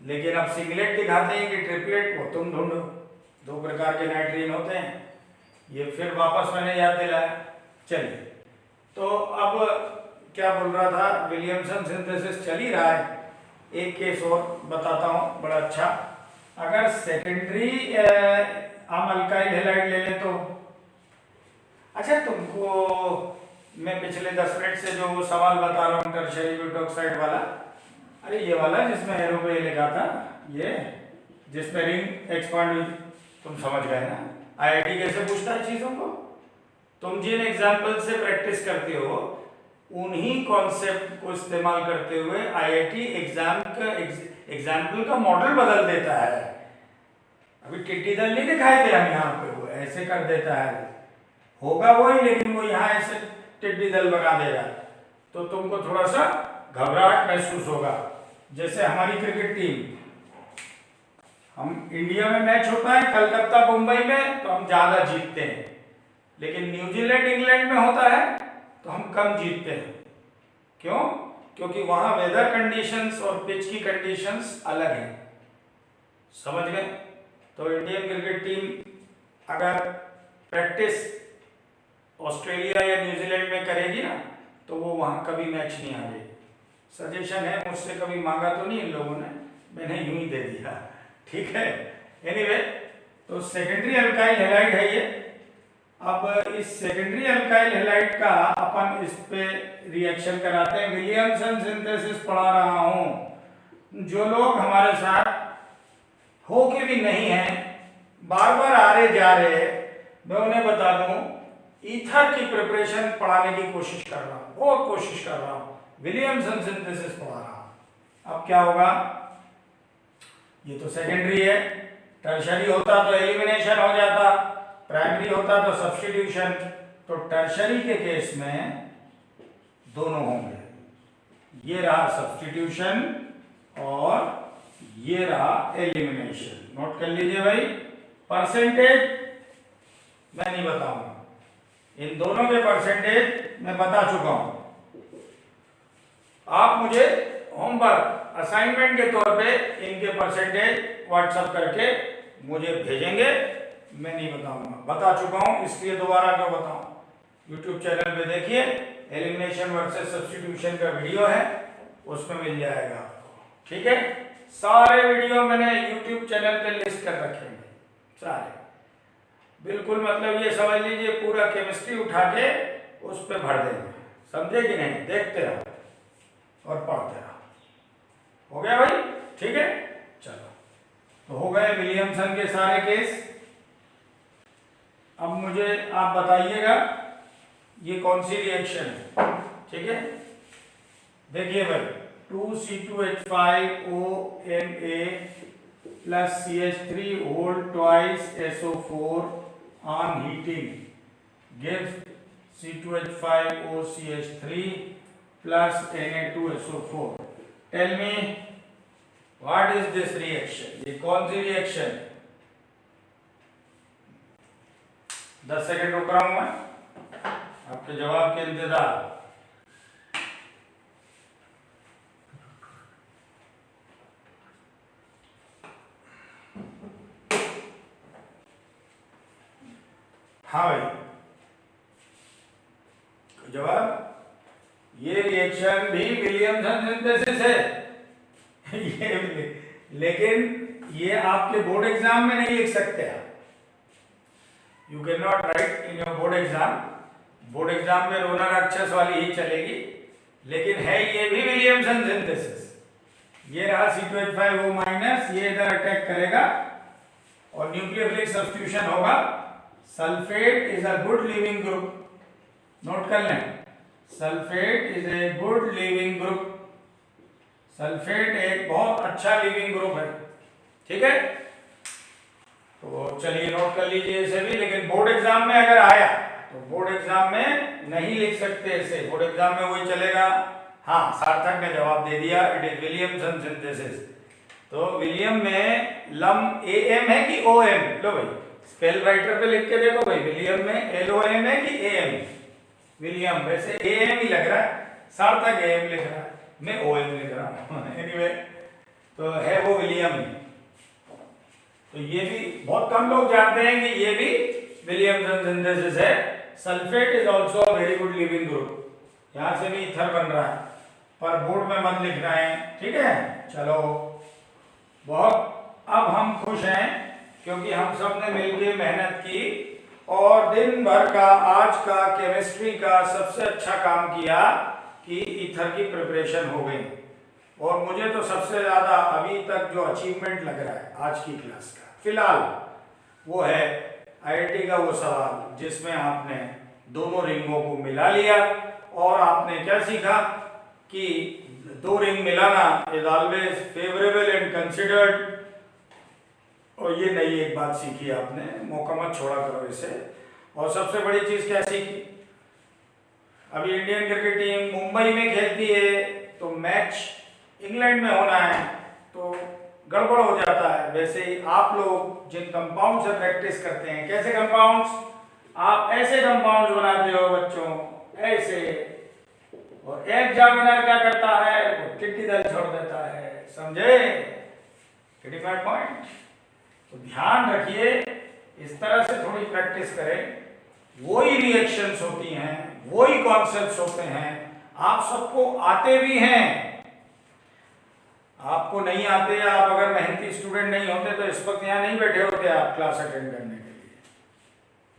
[SPEAKER 1] लेकिन अब सिंगलेट दिखाते हैं कि ट्रिपलेट, वो तुम ढूंढो। दो प्रकार के नाइट्रीन होते हैं, ये फिर वापस मैंने याद दिलाया। चलिए, तो अब क्या बोल रहा था, विलियमसन सिंथेसिस चल ही रहा है। एक केस और बताता हूँ, बड़ा अच्छा। अगर सेकेंडरी हम अल्काइल हैलाइड ले लें तो अच्छा, तुमको मैं पिछले 10 मिनट से जो सवाल बता रहा हूँ टर्शियरी ब्यूटॉक्साइड वाला, अरे ये वाला जिसमें एरो पे लिखा था, ये जिसमें रिंग एक्सपांड हुई, तुम समझ गए ना। आईआईटी कैसे पूछता है चीजों को, तुम जिन एग्जाम्पल से प्रैक्टिस करते हो उन्हीं कॉन्सेप्ट को इस्तेमाल करते हुए आईआईटी एग्जाम्पल का मॉडल बदल देता है। अभी टिड्डी दल नहीं दिखाई दे हम यहाँ पे, वो ऐसे कर देता है, होगा वही, लेकिन वो यहाँ ऐसे टिड्डी दल बना देगा, तो तुमको थोड़ा सा घबराहट महसूस होगा। जैसे हमारी क्रिकेट टीम, हम इंडिया में मैच होता है कलकत्ता मुंबई में तो हम ज्यादा जीतते हैं, लेकिन न्यूजीलैंड इंग्लैंड में होता है तो हम कम जीतते हैं। क्यों? क्योंकि वहां वेदर कंडीशंस और पिच की कंडीशंस अलग हैं। समझ गए? तो इंडियन क्रिकेट टीम अगर प्रैक्टिस ऑस्ट्रेलिया या न्यूजीलैंड में करेगी ना, तो वो वहां कभी मैच नहीं हारेगी। सजेशन है, मुझसे कभी मांगा तो नहीं इन लोगों ने, मैंने यूं ही दे दिया, ठीक है। एनीवे, तो सेकेंडरी अल्काइल हैलाइड है ये। अब इस सेकेंडरी अल्काइल हैलाइड का अपन इस पे रिएक्शन कराते हैं। विलियमसन सिंथेसिस पढ़ा रहा हूं, जो लोग हमारे साथ हो के भी नहीं हैं, बार बार आ रहे जा रहे, मैं उन्हें बता दूं, ईथर की प्रिपरेशन पढ़ाने की कोशिश कर रहा हूं, बहुत कोशिश कर रहा हूं, विलियमसन सिंथेसिस पढ़ा रहा हूं। अब क्या होगा, ये तो सेकेंडरी है, टर्शरी होता तो एलिमिनेशन हो जाता, प्राइमरी होता तो सब्स्टिट्यूशन। तो टर्शरी के केस में दोनों होंगे, ये रहा सब्स्टिट्यूशन और ये रहा एलिमिनेशन। नोट कर लीजिए भाई, परसेंटेज मैं नहीं बताऊंगा, इन दोनों के परसेंटेज मैं बता चुका हूं। आप मुझे होमवर्क असाइनमेंट के तौर पे इनके परसेंटेज व्हाट्सएप करके मुझे भेजेंगे, मैं नहीं बताऊंगा, बता चुका हूं, इसलिए दोबारा क्यों बताऊं। यूट्यूब चैनल पे देखिए, एलिमिनेशन वर्सेस सब्स्टिट्यूशन का वीडियो है, उसमें मिल जाएगा आपको, ठीक है। सारे वीडियो मैंने यूट्यूब चैनल पे लिस्ट कर रखे हैं, सारे बिल्कुल, मतलब ये समझ लीजिए पूरा केमिस्ट्री उठा के उस पे भर देंगे, समझे कि नहीं। देखते रहो और पढ़ते रहो। हो गया भाई, ठीक है। चलो, तो हो गए विलियमसन के सारे केस। अब मुझे आप बताइएगा ये कौन सी रिएक्शन है, ठीक है। देखिए भाई, 2C2H5ONA plus CH3 whole twice SO4 on heating gives C2H5OCH3 plus Na2SO4. Tell me what is this reaction? ये कौन सी रिएक्शन? 10 सेकंड रुक रहा हूं मैं, आपके जवाब के इंतजार। हाँ भाई, जवाब, ये रिएक्शन भी विलियमसन सिंथेसिस है ये, लेकिन ये आपके बोर्ड एग्जाम में नहीं लिख सकते आप। You can not right in your board exam. Board exam में रोना राक्षस वाली ही चलेगी, लेकिन है ये भी विलियमसन सिंथेसिस। ये रहा C2H5O माइनस, ये इधर अटैक करेगा और न्यूक्लियोफिलिक सब्स्टिट्यूशन होगा। Sulphate is a good leaving group, note कर लें, sulphate is a good leaving group. Sulphate एक बहुत अच्छा लीविंग ग्रुप है, ठीक है। तो चलिए नोट कर लीजिए इसे भी, लेकिन बोर्ड एग्जाम में अगर आया तो बोर्ड एग्जाम में नहीं लिख सकते इसे, बोर्ड एग्जाम में वही चलेगा। हाँ, सार्थक ने जवाब दे दिया, इट इज विलियमसन सिंथेसिस। तो विलियम में लम AM है कि OM? लो भाई स्पेल राइटर पे लिख के देखो भाई, विलियम में LOM है कि AM? विलियम, वैसे AM ही लग रहा है, सार्थक AM लिख रहा है, मैं OM लिख रहा हूँ एनीवे तो है वो विलियम ही। तो ये भी बहुत कम लोग जानते हैं कि ये भी विलियमसन सिंथेसिस है। Sulphate is also a very good leaving group, यहाँ से भी ईथर बन रहा है, पर बोर्ड में मत लिख रहे हैं, ठीक है। चलो बहुत अब हम खुश हैं क्योंकि हम सब ने मिलकर मेहनत की और दिन भर का आज का केमिस्ट्री का सबसे अच्छा काम किया कि ईथर की प्रिपरेशन हो गई। और मुझे तो सबसे ज़्यादा अभी तक जो अचीवमेंट लग रहा है आज की क्लास का फिलहाल वो है IIT का वो सवाल जिसमें आपने दोनों रिंगों को मिला लिया और आपने क्या सीखा कि दो रिंग मिलाना is always favourable and considered. और ये नई एक बात सीखी आपने, मौका मत छोड़ा करो इसे। और सबसे बड़ी चीज क्या सीखी, अभी इंडियन क्रिकेट टीम मुंबई में खेलती है तो मैच इंग्लैंड में होना है तो गड़बड़ हो जाता है। वैसे ही आप लोग जिन कंपाउंड से प्रैक्टिस करते हैं, कैसे कंपाउंड्स, आप ऐसे कंपाउंड्स बनाते हो बच्चों, ऐसे, और एग्जामिनर क्या करता है, वो टिट्टी दल छोड़ देता है, समझे? पॉइंट। तो ध्यान रखिए, इस तरह से थोड़ी प्रैक्टिस करें, वही रिएक्शंस होती हैं, वही कॉन्सेप्ट्स होते हैं, आप सबको आते भी हैं। आपको नहीं आते, आप अगर मेहनती स्टूडेंट नहीं होते तो इस वक्त यहाँ नहीं बैठे होते आप क्लास अटेंड करने के लिए।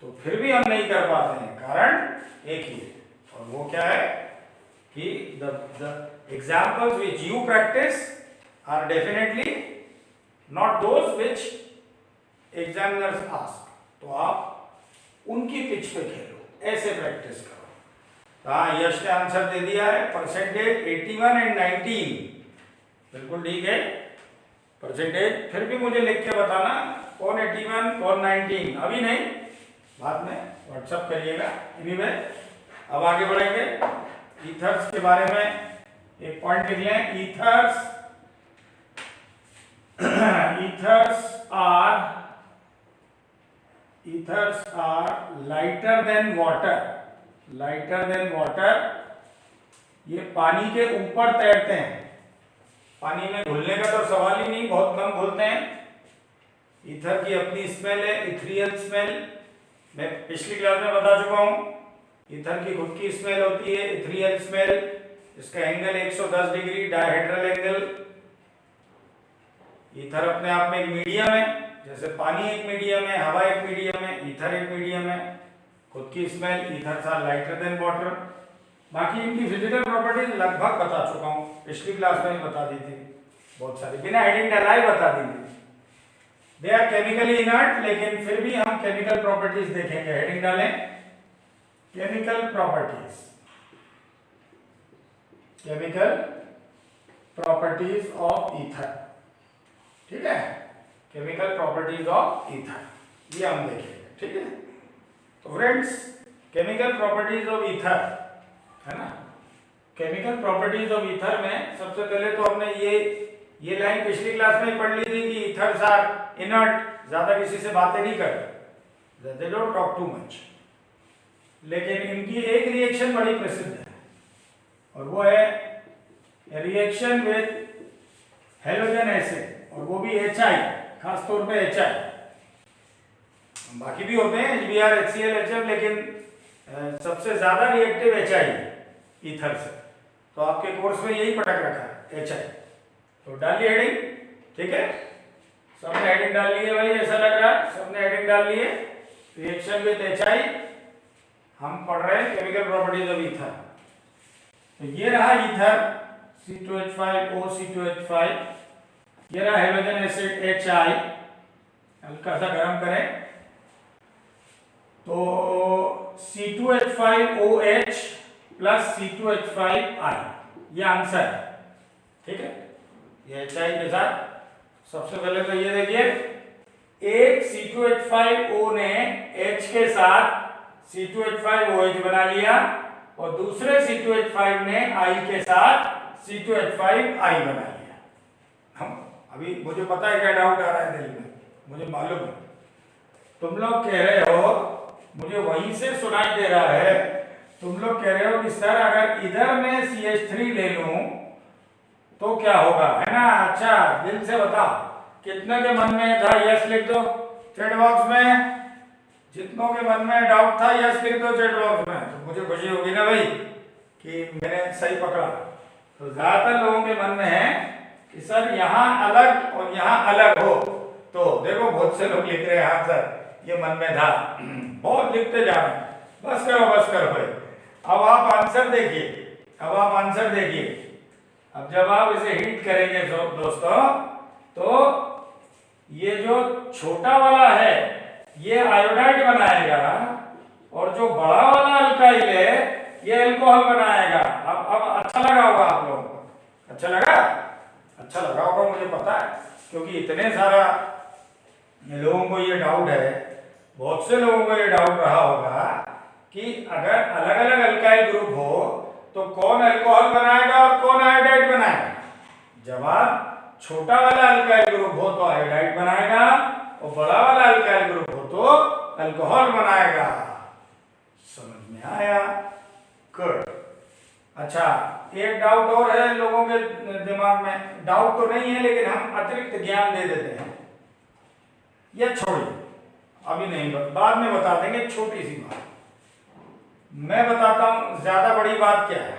[SPEAKER 1] तो फिर भी हम नहीं कर पाते हैं, कारण एक ही है, और वो क्या है कि the examples which you practice are definitely not those which examiners ask। तो आप उनकी पिच पे खेलो, ऐसे प्रैक्टिस करो। हाँ, यश ने आंसर दे दिया है, परसेंटेज 81 एंड 19, बिल्कुल ठीक है परसेंटेज। फिर भी मुझे लिख के बताना कौन 81 कौन 19, अभी नहीं, बाद में व्हाट्सएप करिएगा। एनीवे अब आगे बढ़ेंगे, ईथर्स के बारे में एक पॉइंट लिख लें। Ethers are lighter than water. ये पानी के ऊपर तैरते हैं, पानी में घुलने का तो सवाल ही नहीं, बहुत कम घुलते हैं। ईथर की अपनी स्मेल है, इथेरियल स्मेल, मैं पिछली क्लास में बता चुका हूं। ईथर की खुद की स्मेल होती है इथेरियल स्मेल, इसका angle 110 degree dihedral angle. Ether अपने आप में एक मीडियम है, जैसे पानी एक मीडियम है, हवा एक मीडियम है, ईथर एक मीडियम है। खुद की स्मेल, ईथर था लाइटर देन वाटर। बाकी इनकी फिजिकल प्रॉपर्टीज लगभग बता चुका हूँ, पिछली क्लास में ही बता दी थी, बहुत सारी बिना हेडिंग डराए बता दी थी। दे आर केमिकली इनर्ट, लेकिन फिर भी हम केमिकल प्रॉपर्टीज देखेंगे। हेडिंग डालें, केमिकल प्रॉपर्टीज ऑफ ईथर, ठीक है, केमिकल प्रॉपर्टीज ऑफ ईथर, ये हम देखेंगे, ठीक है। तो friends, chemical properties of ether है ना, केमिकल प्रॉपर्टीज ऑफ ईथर में सबसे पहले तो हमने ये लाइन पिछली क्लास में ही पढ़ ली थी कि ईथर्स आर इनर्ट, ज्यादा किसी से बातें नहीं करते, they don't talk too much. लेकिन इनकी एक रिएक्शन बड़ी प्रसिद्ध है और वो है रिएक्शन विद हेलोजन एसिड, और वो भी HI, खास तौर पे HI, बाकी भी होते हैं HBr, HCl, HF, लेकिन सबसे ज्यादा रिएक्टिव HI ईथर से। तो आपके कोर्स में यही पटक रखा है HI। तो डालिए हेडिंग, ठीक है, सबने हेडिंग डाल ली है भाई, ऐसा लग रहा है सबने हेडिंग डाल ली है। रिएक्शन विद HI हम पढ़ रहे हैं, केमिकल प्रॉपर्टीज ऑफ ईथर। तो ये रहा ईथर C2H5O C2H5, ये रहा हेलोजन एसिड HI, हल्का सा गर्म करें तो C2H5OH प्लस C2H5I, ये आंसर है, ठीक है। ये HI के साथ सबसे पहले तो ये देखिए, एक C2H5O ने H के साथ C2H5OH बना लिया और दूसरे C2H5 ने I के साथ C2H5I बना लिया। हम अभी मुझे पता है क्या डाउट आ रहा है दिल में, मुझे मालूम है। तुम लोग कह रहे हो, मुझे वहीं से सुनाई दे रहा है, तुम लोग कह रहे हो कि सर अगर इधर मैं CH3 ले लूं तो क्या होगा, है ना। अच्छा दिल से बताओ, कितने के मन में था यस लिख दो चैट बॉक्स में, जितनों के मन में डाउट था यस लिख दो चैट बॉक्स में। तो मुझे खुशी होगी ना भाई कि मैंने सही पकड़ा। तो ज्यादातर लोगों के मन में है कि सर यहाँ अलग और यहाँ अलग हो। तो देखो बहुत से लोग लिख रहे हैं हाँ सर ये मन में था, बहुत लिखते जा रहे हैं। बस करो भाई। अब आप आंसर देखिए, अब जब आप इसे हिट करेंगे दोस्तों, तो ये जो छोटा वाला है ये आयोडाइड बनाएगा और जो बड़ा वाला अल्काइल है ये अल्कोहल बनाएगा। अब अच्छा लगा होगा आप लोगों को, अच्छा लगा होगा मुझे पता है, क्योंकि इतने सारा लोगों को ये डाउट है, बहुत से लोगों को ये डाउट रहा होगा कि अगर अलग अलग अल्काइल ग्रुप हो तो कौन अल्कोहल बनाएगा और कौन आयोडाइड बनाएगा। जवाब, छोटा वाला अल्काइल ग्रुप हो तो आयोडाइड बनाएगा और बड़ा वाला अल्काइल ग्रुप हो तो अल्कोहल बनाएगा। समझ में आया? गुड। अच्छा एक डाउट और है लोगों के दिमाग में, डाउट तो नहीं है लेकिन हम अतिरिक्त ज्ञान दे देते हैं, यह छोड़िए अभी नहीं, बाद में बता देंगे। छोटी सी बात मैं बताता हूं, ज्यादा बड़ी बात क्या है।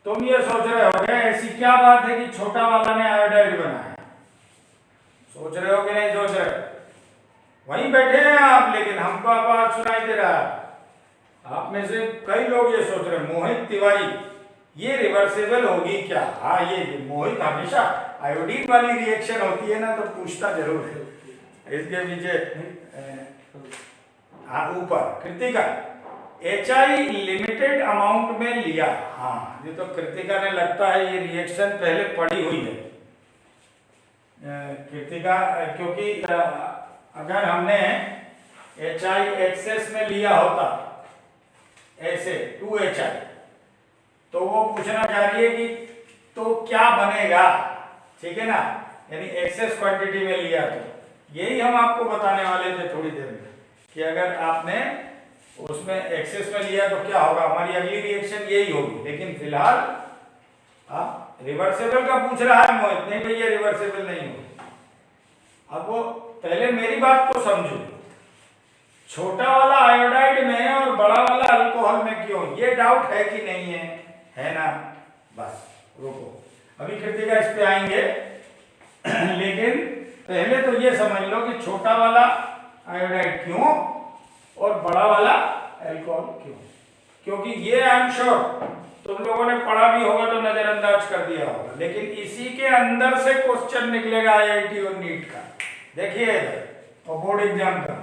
[SPEAKER 1] तुम ये सोच रहे होगे ऐसी क्या बात है कि छोटा वाला ने आयोडाइड बनाया, सोच रहे हो कि नहीं सोच रहे? वहीं बैठे हैं आप, लेकिन हमको आवाज सुनाई दे रहा है। आप में से कई लोग ये सोच रहे हैं मोहित तिवारी ये रिवर्सेबल होगी क्या। हाँ ये मोहित हमेशा आयोडीन वाली रिएक्शन होती है ना तो पूछता जरूर है। इसके पीछे ऊपर कृतिका HI लिमिटेड अमाउंट में लिया। हाँ ये तो कृतिका ने लगता है ये रिएक्शन पहले पढ़ी हुई है कृतिका, क्योंकि अगर हमने HI एक्सेस में लिया होता ऐसे 2HI तो वो पूछना चाह रही है कि तो क्या बनेगा, ठीक है ना, यानी एक्सेस क्वांटिटी में लिया। तो यही हम आपको बताने वाले थे थोड़ी देर में कि अगर आपने उसमें एक्सेस में लिया तो क्या होगा, हमारी अगली रिएक्शन यही होगी। लेकिन फिलहाल आप रिवर्सेबल का पूछ रहा है मोहित, नहीं भैया रिवर्सेबल नहीं होगी। अब वो पहले मेरी बात को समझो, छोटा वाला आयोडाइड में और बड़ा वाला अल्कोहल में क्यों, ये डाउट है कि नहीं है ना। बस रुको अभी कृतिका इस पे आएंगे लेकिन पहले तो ये समझ लो कि छोटा वाला आयोडाइड क्यों और बड़ा वाला अल्कोहल क्यों। क्योंकि ये आई एम श्योर तुम लोगों ने पढ़ा भी होगा तो नजरअंदाज कर दिया होगा, लेकिन इसी के अंदर से क्वेश्चन निकलेगा IIT और नीट का। देखिए और बोर्ड एग्जाम का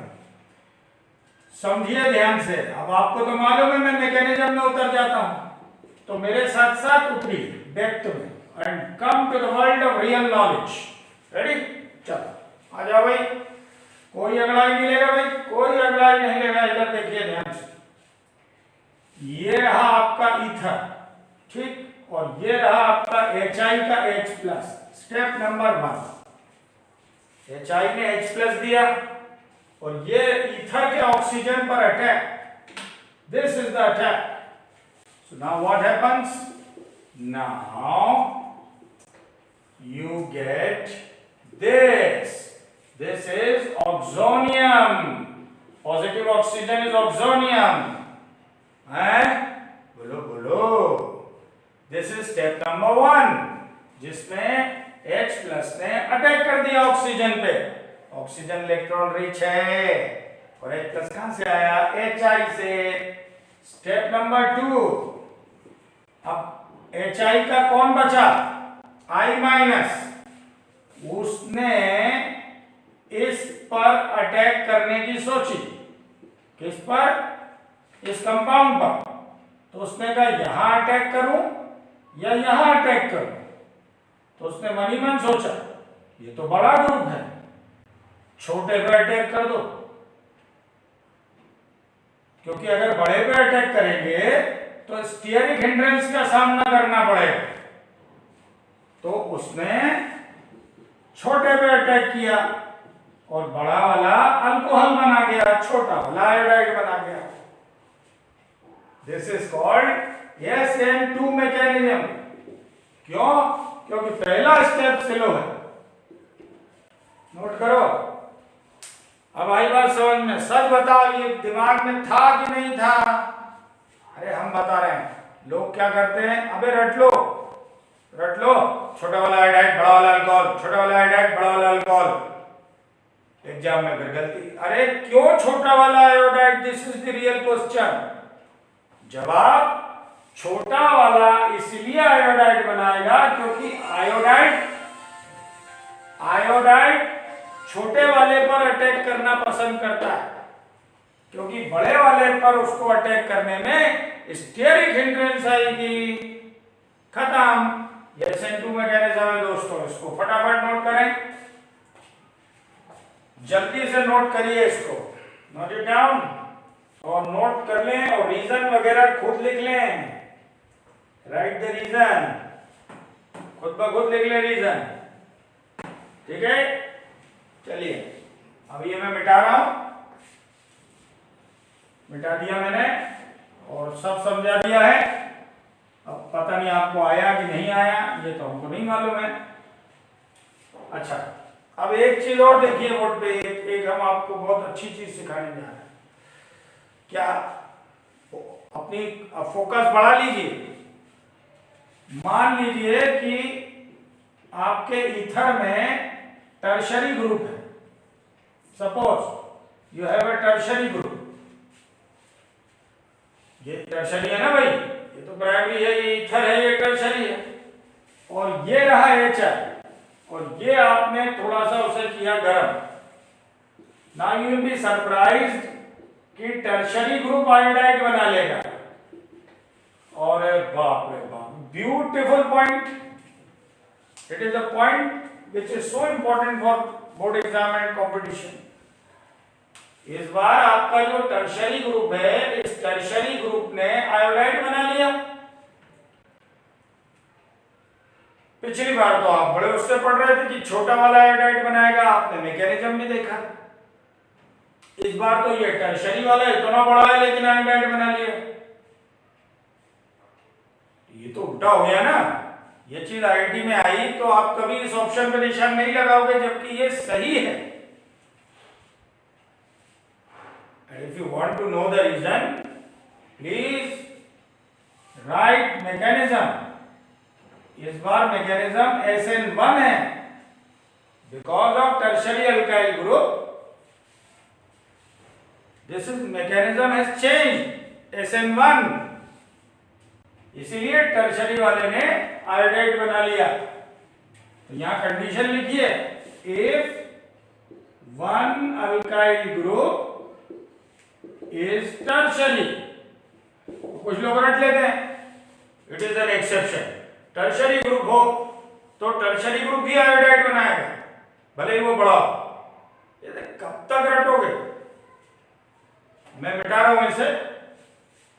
[SPEAKER 1] समझिए ध्यान से। अब आपको तो मालूम है मैं मैकेनिज्म में उतर जाता हूं, तो मेरे साथ साथ उतरिए डेप्थ में and come to the world of real knowledge. Ready? चलो आ जाओ भाई, कोई अगलाई नहीं लेगा भाई, कोई अगलाई नहीं लेगा। इधर देखिए ध्यान से, ये रहा आपका ईथर, ठीक, और ये रहा आपका HI का H+। स्टेप नंबर 1, HI ने H+ दिया और ये ईथर के ऑक्सीजन पर attack, this is the attack. So now what happens, now you get this is oxonium, positive oxygen is oxonium, बोलो this is step number 1 जिसमें H+ ने attack कर दिया ऑक्सीजन पे। ऑक्सीजन इलेक्ट्रॉन रिच है और H+ कहां से आया, HI से। स्टेप नंबर 2, अब HI का कौन बचा, I-, उसने इस पर अटैक करने की सोची। किस पर, इस कंपाउंड पर। तो उसने कहा यहां अटैक करूं या यहां अटैक करूं, तो उसने मन ही मन सोचा ये तो बड़ा ग्रुप है, छोटे पे अटैक कर दो, क्योंकि अगर बड़े पे अटैक करेंगे तो स्टीयरिक हिंड्रेंस का सामना करना पड़ेगा। तो उसने छोटे पे अटैक किया और बड़ा वाला अल्कोहल बना गया, छोटा वाला आयोडाइड बना गया। This is called SN2 mechanism. क्यों? क्योंकि पहला स्टेप स्लो है। नोट करो। अब आई बात समझ में। सच बताओ, ये दिमाग में था कि नहीं था? अरे हम बता रहे हैं। लोग क्या करते हैं, अबे रट लो रट लो, छोटा वाला आयोडाइड बड़ा वाला अल्कोहल, छोटा वाला आयोडाइड बड़ा वाला अल्कोहल। एग्जाम में फिर गलती। अरे क्यों छोटा वाला iodide? This is the real question. जवाब, छोटा वाला इसलिए आयोडाइड बनाएगा क्योंकि आयोडाइड छोटे वाले पर अटैक करना पसंद करता है, क्योंकि बड़े वाले पर उसको अटैक करने में स्टेरिक हिंड्रेंस आएगी। खत्म। ये SN2 मैकेनिज्म है दोस्तों। इसको फटाफट नोट करें, जल्दी से नोट करिए इसको। नोट इट डाउन और नोट कर लें और रीजन वगैरह खुद लिख लें। राइट द रीजन, खुद ब खुद लिख लें रीजन। ठीक है, चलिए अब ये मैं मिटा रहा हूं। मिटा दिया मैंने और सब समझा दिया है। अब पता नहीं आपको आया कि नहीं आया, ये तो हमको नहीं मालूम है। अच्छा, अब एक चीज और देखिए बोर्ड पे। एक हम आपको बहुत अच्छी चीज सिखाने जा रहे हैं। क्या अपनी फोकस बढ़ा लीजिए। मान लीजिए कि आपके ईथर में टर्शरी ग्रुप है। Suppose you have a tertiary group. ये टर्शरी है ना भाई, ये तो प्राइमरी है, ये ईथर है, ये टर्शरी है। और ये रहा HI और ये आपने थोड़ा सा उसे किया गर्म। Now you will be surprised कि टर्शरी ग्रुप आयोडाइड बना लेगा। और बाप रे बाप, beautiful point. It is a point which is so important for board exam and competition. इस बार आपका जो टर्शरी ग्रुप है, इस टर्शरी ग्रुप ने आयोडाइड बना लिया। पिछली बार तो आप बड़े उससे पढ़ रहे थे कि छोटा वाला आयोडाइड बनाएगा, आपने मैकेनिज्म भी देखा। इस बार तो ये टर्शरी वाला इतना बड़ा है लेकिन आयोडाइड बना लिया। ये तो उल्टा हो गया ना। ये चीज आईटी में आई तो आप कभी इस ऑप्शन पे निशान नहीं लगाओगे, जबकि ये सही है। And if you want to know the reason, please write mechanism. इस बार मैकेनिज्म SN1 है because of tertiary alkyl group. This is mechanism has changed SN1. इसीलिए टर्शरी वाले ने आयोडाइड बना लिया। तो यहां कंडीशन लिखिए, if one alkyl group is tertiary. कुछ लोग रट लेते हैं, it is an exception. Tertiary group हो तो टर्शरी ग्रुप भी आयोडाइड बनाएगा, भले ही वो बड़ा हो। ये कब तक रटोगे? मैं मिटा रहा हूं इसे,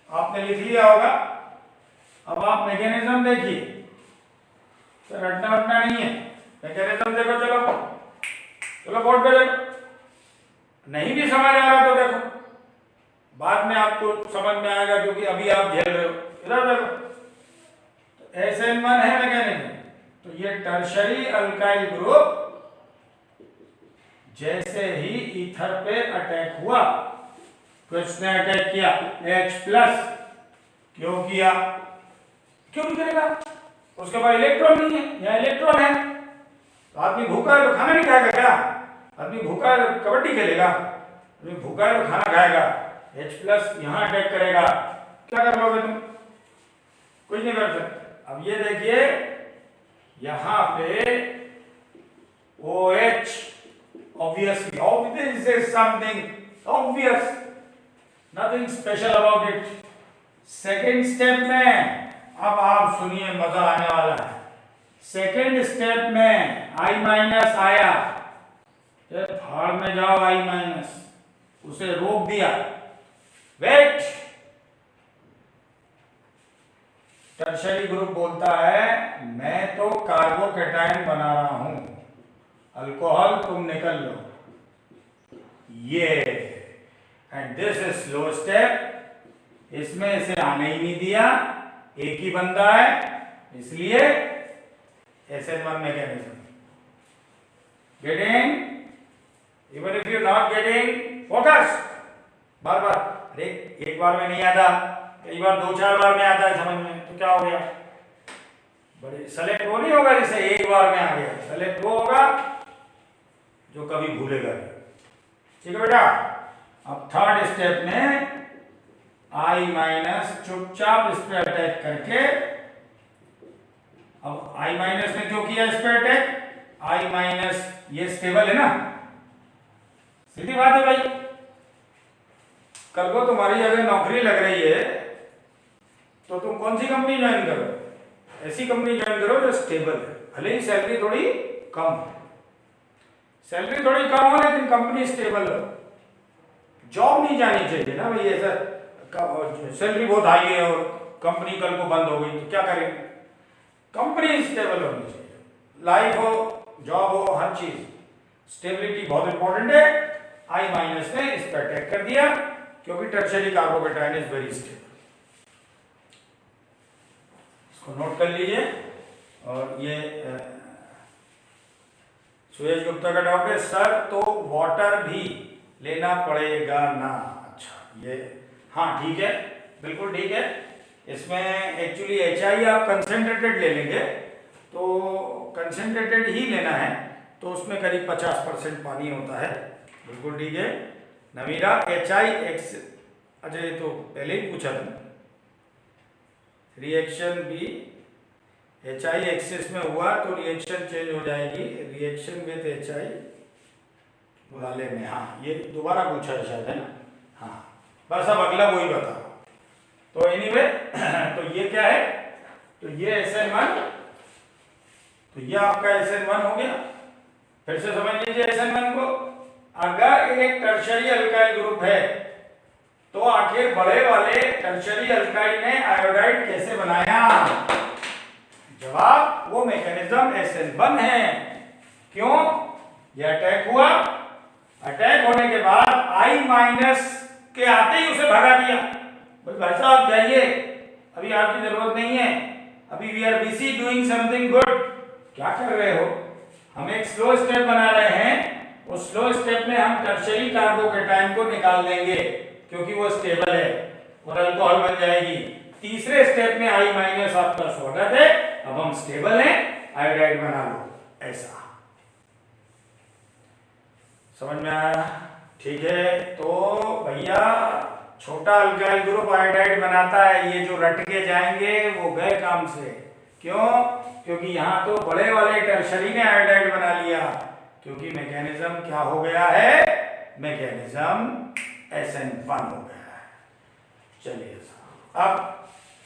[SPEAKER 1] आपने लिख लिया होगा। अब आप मैकेनिज्म देखिए, तो रटना वटना नहीं है। मैकेनिज्म देखो, चलो चलो बोर्ड पे देखो। नहीं भी समझ आ रहा तो देखो, बाद में आपको समझ में आएगा, क्योंकि अभी आप झेल रहे हो। इधर देखो, तो SN1 है मैकेनिज्म। तो ये टर्शरी अल्काइल ग्रुप जैसे ही ईथर पे अटैक हुआ, तो इसने अटैक किया H+। क्यों किया? क्यों नहीं करेगा? उसके पास इलेक्ट्रॉन नहीं है, यहाँ इलेक्ट्रॉन है। तो आदमी भूखा है तो खाना नहीं खाएगा क्या? आदमी भूखा है तो कबड्डी खेलेगा? आदमी भूखा है तो खाना खाएगा। H+ यहाँ अटैक करेगा, क्या कर लोगे तुम? कुछ नहीं कर सकते। अब ये देखिए, यहाँ पे OH, obviously, this is something obvious, nothing special about it. Second step में अब आप सुनिए, मजा आने वाला है। सेकेंड स्टेप में I- आया, भाड़ में जाओ I-, उसे रोक दिया। वेट, टर्शरी ग्रुप बोलता है मैं तो कार्बोकैटायन बना रहा हूं, अल्कोहल तुम निकल लो, ये। And this is slow step, इसमें इसे आने ही नहीं दिया, एक ही बंदा है, इसलिए SN1 mechanism. Getting? Even if you not getting, focus. बार बार, अरे एक बार में नहीं आता, कई बार 2-4 बार में आता है समझ में, तो क्या हो गया? बड़े सेलेक्ट वो नहीं होगा जैसे एक बार में आ गया, सेलेक्ट वो होगा जो कभी भूलेगा नहीं। ठीक है बेटा। अब थर्ड स्टेप में I माइनस चुपचाप इस पे अटैक करके, अब I माइनस ने क्यों किया इस पे अटैक? I माइनस ये स्टेबल है ना, सीधी बात है भाई। कल को तुम्हारी अगर नौकरी लग रही है तो तुम कौन सी कंपनी ज्वाइन करो? ऐसी कंपनी ज्वाइन करो जो स्टेबल है, भले ही सैलरी थोड़ी कम, सैलरी थोड़ी कम हो लेकिन कंपनी स्टेबल हो। जॉब नहीं जानी चाहिए ना भाई ऐसा, सैलरी बहुत हाई है और कंपनी कल को बंद हो गई तो क्या करेंगे? कंपनी स्टेबल होनी चाहिए, लाइफ हो, जॉब हो, हर चीज स्टेबिलिटी बहुत इंपॉर्टेंट है। I माइनस ने इस पर अटैक कर दिया क्योंकि tertiary carbocation is very stable. इसको नोट कर लीजिए। और ये सुयश गुप्ता का डाउट है, सर तो वाटर भी लेना पड़ेगा ना? अच्छा, ये हाँ ठीक है, बिल्कुल ठीक है। इसमें एक्चुअली HI आप कंसेंट्रेटेड ले लेंगे तो कंसेंट्रेटेड ही लेना है, तो उसमें करीब 50% पानी होता है, बिल्कुल ठीक है। नवीरा HI एक्स, अच्छा ये तो पहले ही पूछा था। रिएक्शन भी HI एक्सिस में हुआ तो रिएक्शन चेंज हो जाएगी, रिएक्शन विद HI वाले में, हाँ ये दोबारा पूछा है शायद, है ना? हाँ बस अब अगला वही बताओ। तो एनीवे तो ये क्या है? तो ये SN1, तो ये आपका SN1 हो गया। फिर से समझ लीजिए SN1 को, अगर एक टर्शियरी अल्काइल ग्रुप है तो आखिर बड़े वाले टर्शियरी अल्काइल ने आयोडाइड कैसे बनाया? जवाब, वो मैकेनिज्म SN1 है। क्यों? ये अटैक हुआ, अटैक होने के बाद I माइनस के आते ही उसे भगा दिया, भाई साहब जाइए, अभी आपकी जरूरत नहीं है, अभी we are busy doing something good. क्या कर रहे हो? हम एक स्लो स्टेप बना रहे हैं, उस स्लो स्टेप में हम टर्शियरी कार्बोकेटायन को निकाल देंगे क्योंकि वो स्टेबल है और अल्कोहल बन जाएगी। तीसरे स्टेप में I माइनस आपका स्वागत है, अब हम स्टेबल हैं, आयोडाइड बना लो, ऐसा। समझ में आया? ठीक है। तो भैया छोटा अल्काइल ग्रुप आयोडाइड बनाता है, ये जो रट के जाएंगे वो गए काम से। क्यों? क्योंकि यहाँ तो बड़े वाले टर्शियरी ने आयोडाइड बना लिया, क्योंकि मैकेनिज्म क्या हो गया है? मैकेनिज्म SN1 हो गया है। चलिए अब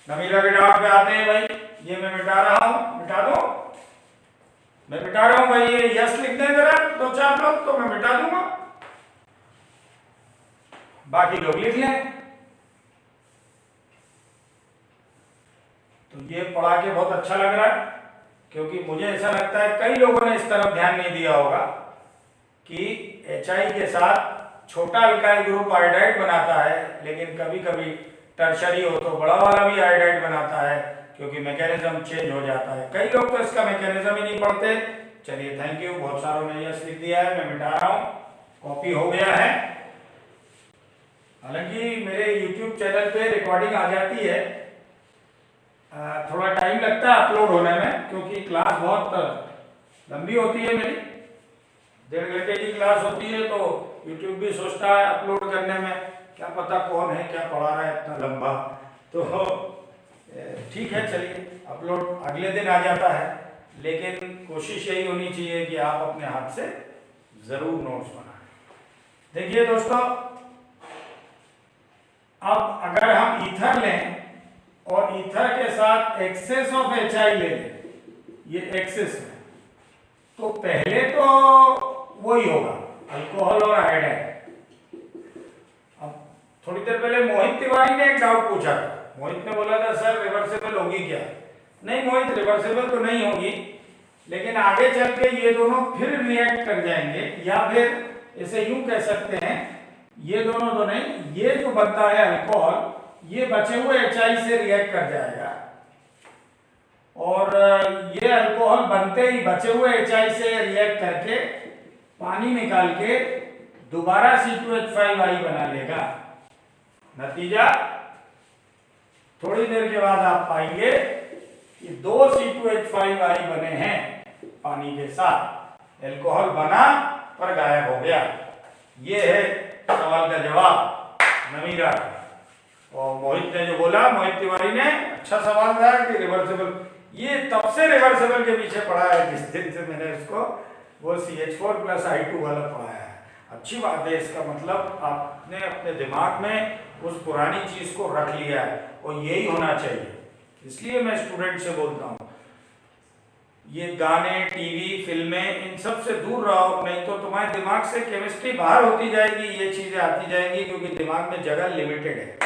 [SPEAKER 1] नमीरा के डाउट पे आते हैं भाई। ये मैं मिटा रहा हूं, मिटा दो, मैं मिटा रहा हूं भाई। ये यस लिख दें जरा 2-4 लोग, तो मैं मिटा दूंगा, बाकी लोग लिख लें। तो ये पढ़ा के बहुत अच्छा लग रहा है, क्योंकि मुझे ऐसा लगता है कई लोगों ने इस तरफ ध्यान नहीं दिया होगा कि HI के साथ छोटा अल्काइल ग्रुप आयोडाइड बनाता है, लेकिन कभी कभी टर्शियरी हो तो बड़ा वाला भी आयोडाइड बनाता है, क्योंकि मैकेनिज्म चेंज हो जाता है। कई लोग तो इसका मैकेनिज्म ही नहीं पढ़ते। चलिए थैंक यू, बहुत सारों ने यस लिख दिया है, मैं मिटा रहा हूँ, कॉपी हो गया है। हालांकि मेरे YouTube चैनल पे रिकॉर्डिंग आ जाती है, थोड़ा टाइम लगता है अपलोड होने में, क्योंकि क्लास बहुत लंबी होती है मेरी, 1.5 घंटे की क्लास होती है, तो YouTube भी सोचता है अपलोड करने में क्या पता कौन है क्या पढ़ा रहा है इतना लंबा, तो ठीक है चलिए अपलोड अगले दिन आ जाता है। लेकिन कोशिश यही होनी चाहिए कि आप अपने हाथ से जरूर नोट्स बनाएं। देखिए दोस्तों, अब अगर हम ईथर लें और ईथर के साथ एक्सेस ऑफ HI ले लें, ये एक्सेस है, तो पहले तो वही होगा अल्कोहल और आयोडाइड। अब थोड़ी देर पहले मोहित तिवारी ने एक डाउट पूछा था, मोहित ने बोला था सर रिवर्सेबल होगी क्या? नहीं मोहित, रिवर्सेबल तो नहीं होगी, लेकिन आगे चल के ये दोनों फिर रिएक्ट कर जाएंगे, या फिर इसे यूं कह सकते हैं, ये दोनों तो नहीं, ये जो बनता है अल्कोहल ये बचे हुए HI से रिएक्ट कर जाएगा, और ये अल्कोहल बनते ही बचे हुए HI से रिएक्ट करके पानी निकाल के दोबारा C2H5I बना लेगा। नतीजा थोड़ी देर के बाद आप पाएंगे कि 2 C2H5I बने हैं पानी के साथ, अल्कोहल बना पर गायब हो गया। ये है सवाल का जवाब नमीरा। और मोहित ने जो बोला, मोहित तिवारी ने, अच्छा सवाल था कि रिवर्सिबल, ये तब से रिवर्सिबल के पीछे पड़ा है जिस दिन से मैंने उसको वो CH4+I2 वाला पढ़ाया है। अच्छी बात है, इसका मतलब आपने अपने दिमाग में उस पुरानी चीज को रख लिया है, और यही होना चाहिए। इसलिए मैं स्टूडेंट से बोलता हूँ, ये गाने, टीवी, फिल्में, इन सब से दूर रहो, नहीं तो तुम्हारे दिमाग से केमिस्ट्री बाहर होती जाएगी, ये चीजें आती जाएंगी, क्योंकि दिमाग में जगह लिमिटेड है।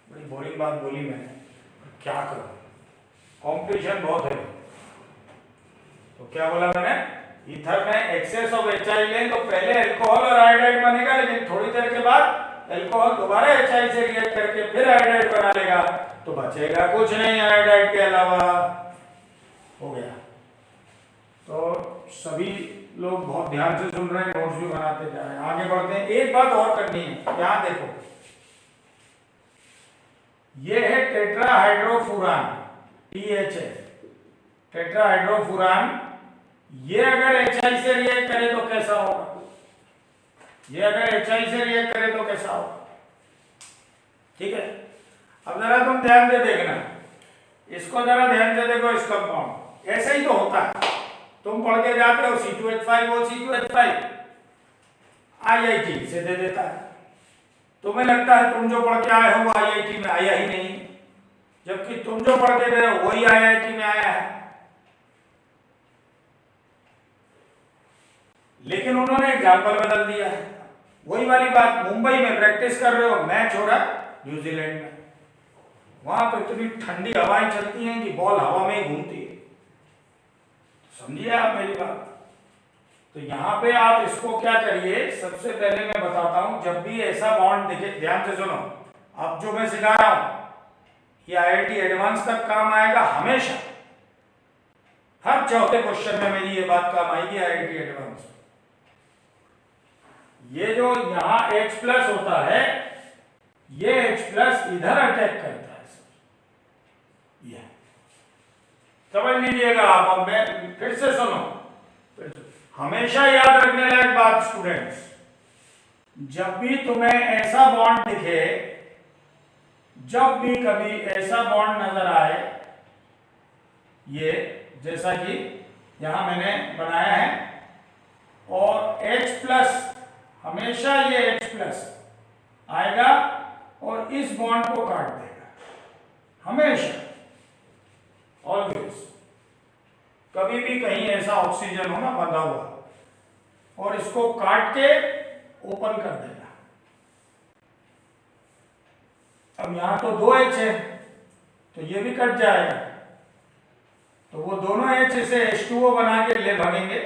[SPEAKER 1] बड़ी बोरिंग बात बोली मैंने, क्या करूं, कंपटीशन बहुत है। तो क्या बोला मैंने, ईथर में एक्सेस ऑफ HI लें तो पहले अल्कोहल और आयोडाइड बनेगा, लेकिन थोड़ी देर के बाद अल्कोहल दोबारा HI से रिएक्ट करके फिर आयोडाइड बना लेगा, तो बचेगा कुछ नहीं आयोडाइड के अलावा। हो गया। तो सभी लोग बहुत ध्यान से सुन रहे हैं, नोट्स भी बनाते जा रहे हैं। आगे बढ़ते हैं। एक बात और करनी है, यहां देखो, ये है टेट्राहाइड्रोफुरान, THF, टेट्राहाइड्रोफुरान। ये अगर HI से रिएक्ट करे तो कैसा होगा, ये अगर HI से रिएक्ट करे तो कैसा होगा, ठीक है। अब जरा तुम ध्यान से देखना, इसको जरा ध्यान से देखो, इस कंपाउंड ऐसे ही तो होता है। तुम पढ़ के जाते हो C2H5 वो C2H5 IIT से दे देता है, तुम्हें लगता है तुम जो पढ़ के आए हो वो IIT में आया ही नहीं, जबकि तुम जो पढ़ के गए हो वही IIT में आया है। लेकिन उन्होंने एग्जाम्पल बदल दिया है। वही वाली बात, मुंबई में प्रैक्टिस कर रहे हो, मैच हो रहा है न्यूजीलैंड में, वहां तो इतनी ठंडी हवाएं चलती हैं कि बॉल हवा में ही घूमती है। समझिए आप मेरी बात। तो यहाँ पे आप इसको क्या करिए, सबसे पहले मैं बताता हूं, जब भी ऐसा बॉन्ड दिखे, ध्यान से सुनो, अब जो मैं सिखा रहा हूं ये IIT एडवांस तक काम आएगा हमेशा। हर चौथे क्वेश्चन में मेरी ये बात काम आएगी IIT एडवांस। ये जो यहाँ H+ होता है, ये H+ इधर अटैक करता है, ये समझ लीजिएगा आप। अब मैं फिर से सुनो, हमेशा याद रखने लायक बात स्टूडेंट्स, जब भी तुम्हें ऐसा बॉन्ड दिखे, जब भी कभी ऐसा बॉन्ड नजर आए, ये जैसा कि यहां मैंने बनाया है, और H+, हमेशा ये H+ आएगा और इस बॉन्ड को काट देगा, हमेशा, ऑलवेज। कभी भी कहीं ऐसा ऑक्सीजन हो ना बंधा हुआ, और इसको काट के ओपन कर देगा। अब यहां तो 2 H है, तो ये भी कट जाएगा, तो वो दोनों H से H2O बना के ले भागेंगे।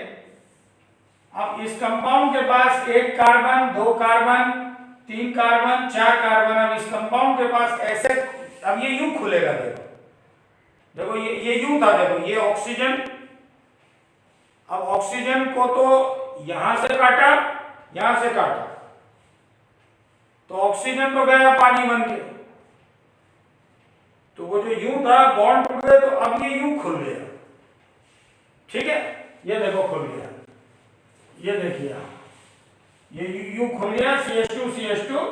[SPEAKER 1] अब इस कंपाउंड के पास 1 कार्बन, 2 कार्बन, 3 कार्बन, 4 कार्बन। अब इस कंपाउंड के पास ऐसे, अब ये यूं खुलेगा, देखो देखो, ये यूं था, देखो ये ऑक्सीजन। अब ऑक्सीजन को तो यहां से काटा, यहां से काटा, तो ऑक्सीजन तो गया पानी बन के, तो वो जो यूं था बॉन्ड टूट गए, तो अब ये यूं खुल गया, ठीक है। ये देखो खुल गया, ये देखिए आप, ये यूं खुल गया, CH2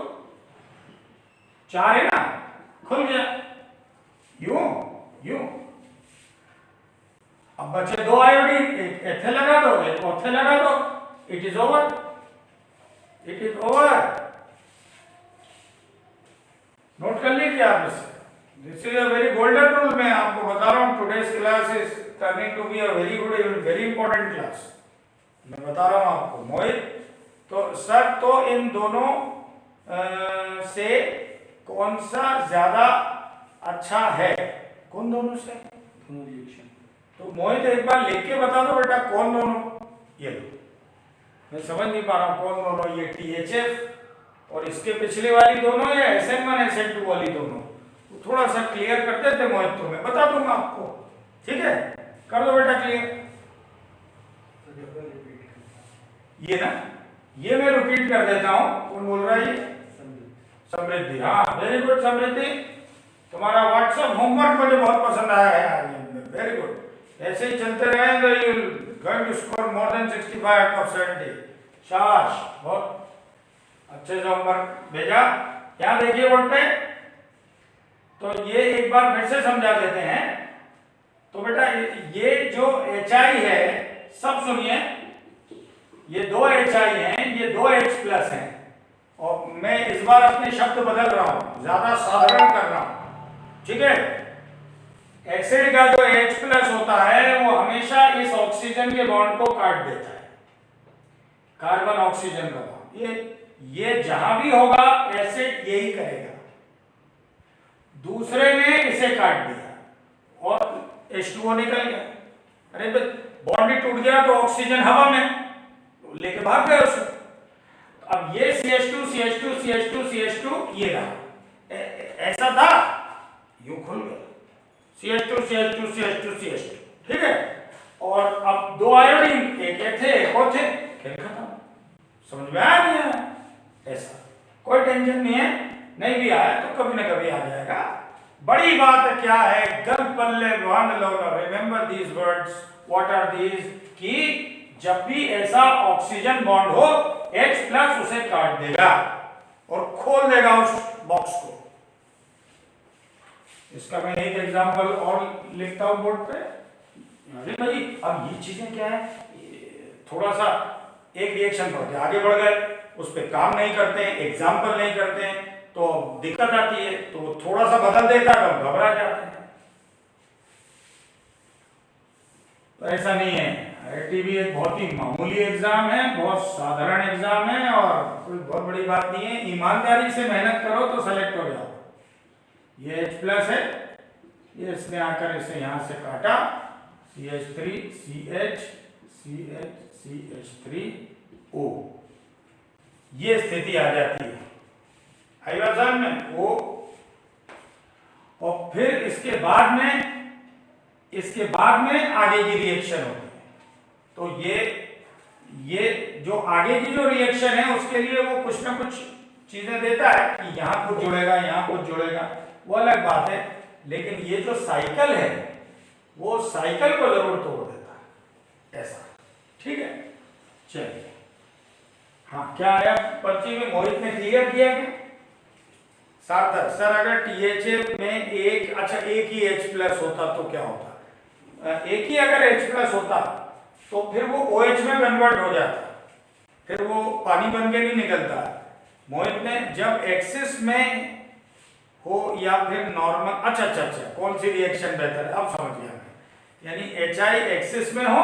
[SPEAKER 1] 4 है ना, खुल गया यूं यूं। अब बचे 2 आयोडीन, एक एथे लगा दो, एक ओथे लगा दो, it is over, it is over. Note कर लीजिए आप इसे, this is a very golden rule. मैं आपको बता रहा हूं, today's class is turning to be a very good, very important class. मैं बता रहा हूं आपको मोहित। तो सर, तो इन दोनों से कौन सा ज्यादा अच्छा है, कौन दोनों से, दोनों रिएक्शन, तो मोहित एक बार लिख के बता दो बेटा कौन दोनों, ये लो, मैं समझ नहीं पा रहा हूं कौन दोनों, ये THF और इसके पिछले वाली दोनों या SN1 SN2 वाली दोनों, तो थोड़ा सा क्लियर कर देते मोहित, तो मैं बता दूंगा आपको, ठीक है, कर दो बेटा क्लियर। ये ना, ये मैं रिपीट कर देता हूं, कौन बोल रहा है ये, समृद्धि, हाँ वेरी गुड समृद्धि, तुम्हारा व्हाट्सएप होमवर्क मुझे बहुत पसंद आया है यार, वेरी गुड, ऐसे ही चलते रहे तो you going to score more than 65 out of 70, शाबाश, बहुत अच्छे से होमवर्क भेजा। यहाँ देखिए बोर्ड पे, तो ये एक बार फिर से समझा देते हैं। तो बेटा ये जो HI है, सब सुनिए, ये दो HI हैं, ये दो H प्लस हैं, और मैं इस बार अपने शब्द बदल रहा हूं, ज्यादा साधारण कर रहा हूं, ठीक है। एसिड का जो H प्लस होता है वो हमेशा इस ऑक्सीजन के बॉन्ड को काट देता है, कार्बन ऑक्सीजन का बॉन्ड, ये जहां भी होगा एसिड यही करेगा, दूसरे ने इसे काट दिया और H2O निकल गया, अरे बॉन्ड ही टूट गया तो ऑक्सीजन हवा में लेके भाग गए उसे, अब ये CH2 CH2 CH2 CH2 ये रहा, ऐसा था, यूं खुल गया CH2 CH2 CH2 CH2, ठीक है। और अब दो आयोडीन, एक थे एक और थे, खेल खत्म, समझ में आया नहीं आया, ऐसा कोई टेंशन नहीं है, नहीं भी आया तो कभी ना कभी आ जाएगा। बड़ी बात क्या है, गल पल्ले बांध लो, remember these words, what are these, कि जब भी ऐसा ऑक्सीजन बॉन्ड हो H प्लस उसे काट देगा और खोल देगा उस बॉक्स को। इसका मैं एक एग्जांपल और लिखता हूं बोर्ड पे। अरे भाई अब ये चीजें क्या है, थोड़ा सा एक रिएक्शन पढ़ के आगे बढ़ गए, उस पर काम नहीं करते हैं, एग्जाम्पल नहीं करते हैं तो दिक्कत आती है, तो थोड़ा सा बदल देता है तो घबरा जाते हैं। तो ऐसा नहीं है, IIT एक बहुत ही मामूली एग्जाम है, बहुत साधारण एग्जाम है और कोई बहुत बड़ी बात नहीं है, ईमानदारी से मेहनत करो तो सेलेक्ट हो जाओ। ये H प्लस है, ये इसने आकर इसे यहां से काटा, CH3 CH CH CH3O, ये स्थिति आ जाती है हाइड्रोजन में O, और फिर इसके बाद में आगे की रिएक्शन होती है। तो ये जो आगे की जो रिएक्शन है उसके लिए वो कुछ ना कुछ चीजें देता है कि यहां कुछ जुड़ेगा, यहां कुछ जुड़ेगा, वो अलग बात है, लेकिन ये जो साइकिल है वो साइकिल को जरूर तोड़ देता है, ऐसा, ठीक है। चलिए, हाँ क्या आया पर्ची में, मोहित ने क्लियर किया क्या? सार्थक सर, अगर THF में एक, अच्छा एक ही H प्लस होता तो क्या होता, एक ही अगर H प्लस होता तो फिर वो OH में कन्वर्ट हो जाता, फिर वो पानी बन के नहीं निकलता। मोहित ने जब एक्सिस में हो या फिर नॉर्मल, अच्छा, कौन सी रिएक्शन बेहतर है, अब समझ गया मैं, यानी HI एक्सिस में हो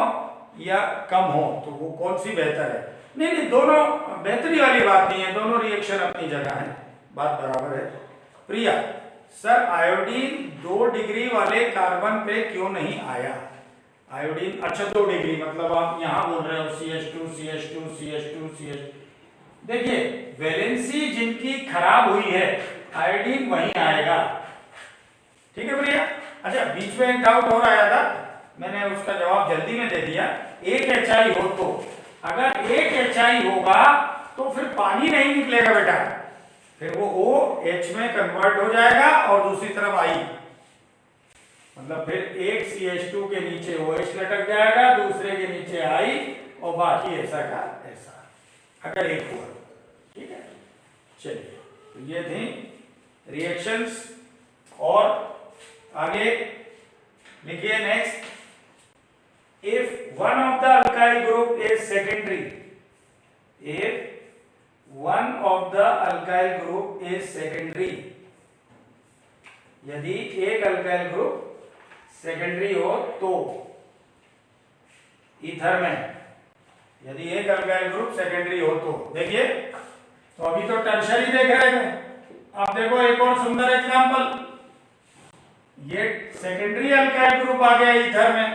[SPEAKER 1] या कम हो तो वो कौन सी बेहतर है। नहीं, दोनों बेहतरी वाली बात नहीं है, दोनों रिएक्शन अपनी जगह है, बात बराबर है। प्रिया सर, आयोडीन 2 डिग्री वाले कार्बन पे क्यों नहीं आया? आयोडीन, अच्छा 2 डिग्री मतलब आप यहाँ बोल रहे हो CH2 CH2 CH2 CH, देखिए वैलेंसी जिनकी खराब हुई है आयोडीन वहीं आएगा, ठीक है प्रिया। अच्छा बीच में एक डाउट और आया था, मैंने उसका जवाब जल्दी में दे दिया। एक HI हो तो, अगर एक HI होगा तो फिर पानी नहीं निकलेगा बेटा, फिर वो OH में कन्वर्ट हो जाएगा और दूसरी तरफ I, मतलब फिर एक CH2 के नीचे OH लटक जाएगा, दूसरे के नीचे I और बाकी ऐसा का ऐसा, अगर एक हुआ, ठीक है। चलिए, तो ये थी रिएक्शंस, और आगे लिखिए next, if one of the alkyl group is secondary, if one of the alkyl group is secondary, यदि एक अल्काइल ग्रुप सेकेंडरी हो तो, ईथर में यदि एक अल्काइल ग्रुप सेकेंडरी हो तो, देखिए तो अभी तो टर्शरी देख रहे थे, अब देखो एक और सुंदर एग्जांपल, ये सेकेंडरी अल्काइल ग्रुप आ गया ईथर में,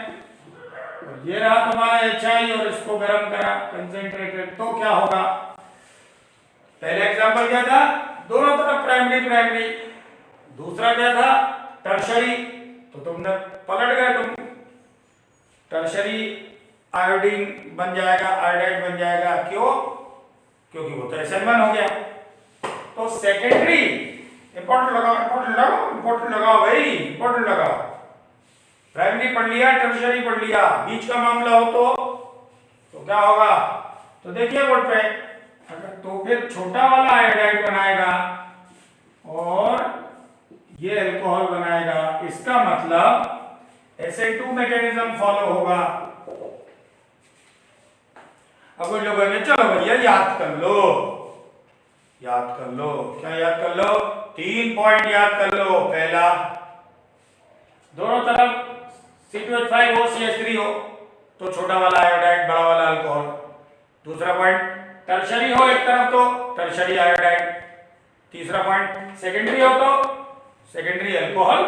[SPEAKER 1] ये रहा तुम्हारा HI और इसको गर्म करा कंसेंट्रेटेड, तो क्या होगा? पहले एग्जांपल क्या था? दोनों तरफ प्राइमरी प्राइमरी। दूसरा क्या था? टर्शरी। तो तुमने पलट गए, तुम टर्शरी आयोडीन बन जाएगा, आयोडाइड बन जाएगा। क्यों? क्योंकि वो तो SN1 हो गया। तो सेकेंडरी इंपॉर्टेंट लगाओ, इंपॉर्टेंट लगाओ, इंपॉर्टेंट लगाओ भाई, इंपॉर्टेंट लगाओ। प्राइमरी पढ़ लिया, टर्शरी पढ़ लिया, बीच का मामला हो तो क्या होगा? तो देखिए बोर्ड पे, अगर तो फिर छोटा वाला आयोडाइड बनाएगा और ये अल्कोहल बनाएगा, इसका मतलब SN2 मैकेनिज्म फॉलो होगा। अब कुछ लोग कहेंगे चलो भैया याद कर लो, याद कर लो। क्या याद कर लो? 3 पॉइंट याद कर लो। पहला, दोनों तरफ C2H5 हो, CH3 हो तो छोटा वाला आयोडाइड, बड़ा वाला अल्कोहल। दूसरा पॉइंट, टर्शरी हो एक तरफ तो टर्शरी आयोडाइड। तीसरा पॉइंट, सेकेंडरी हो तो सेकेंडरी अल्कोहल।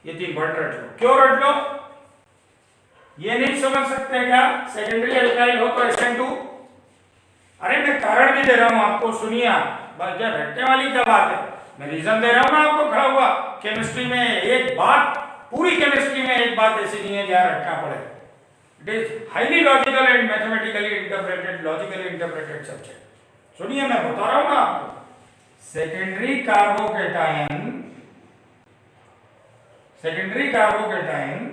[SPEAKER 1] ये 3 पॉइंट रट लो। क्यों रट लो? ये नहीं समझ सकते क्या? सेकेंडरी अल्काइल हो तो SN2। अरे मैं कारण भी दे रहा हूं आपको, सुनिए आप। क्या रटने वाली क्या बात है? मैं रीजन दे रहा हूं ना आपको खड़ा हुआ। केमिस्ट्री में एक बात, पूरी केमिस्ट्री में एक बात ऐसी नहीं है जहां रटना पड़े। It is highly logical and mathematically interpreted, logically interpreted subject. सुनिए मैं बता रहा हूं ना आपको। सेकेंडरी कार्बोकेटाइन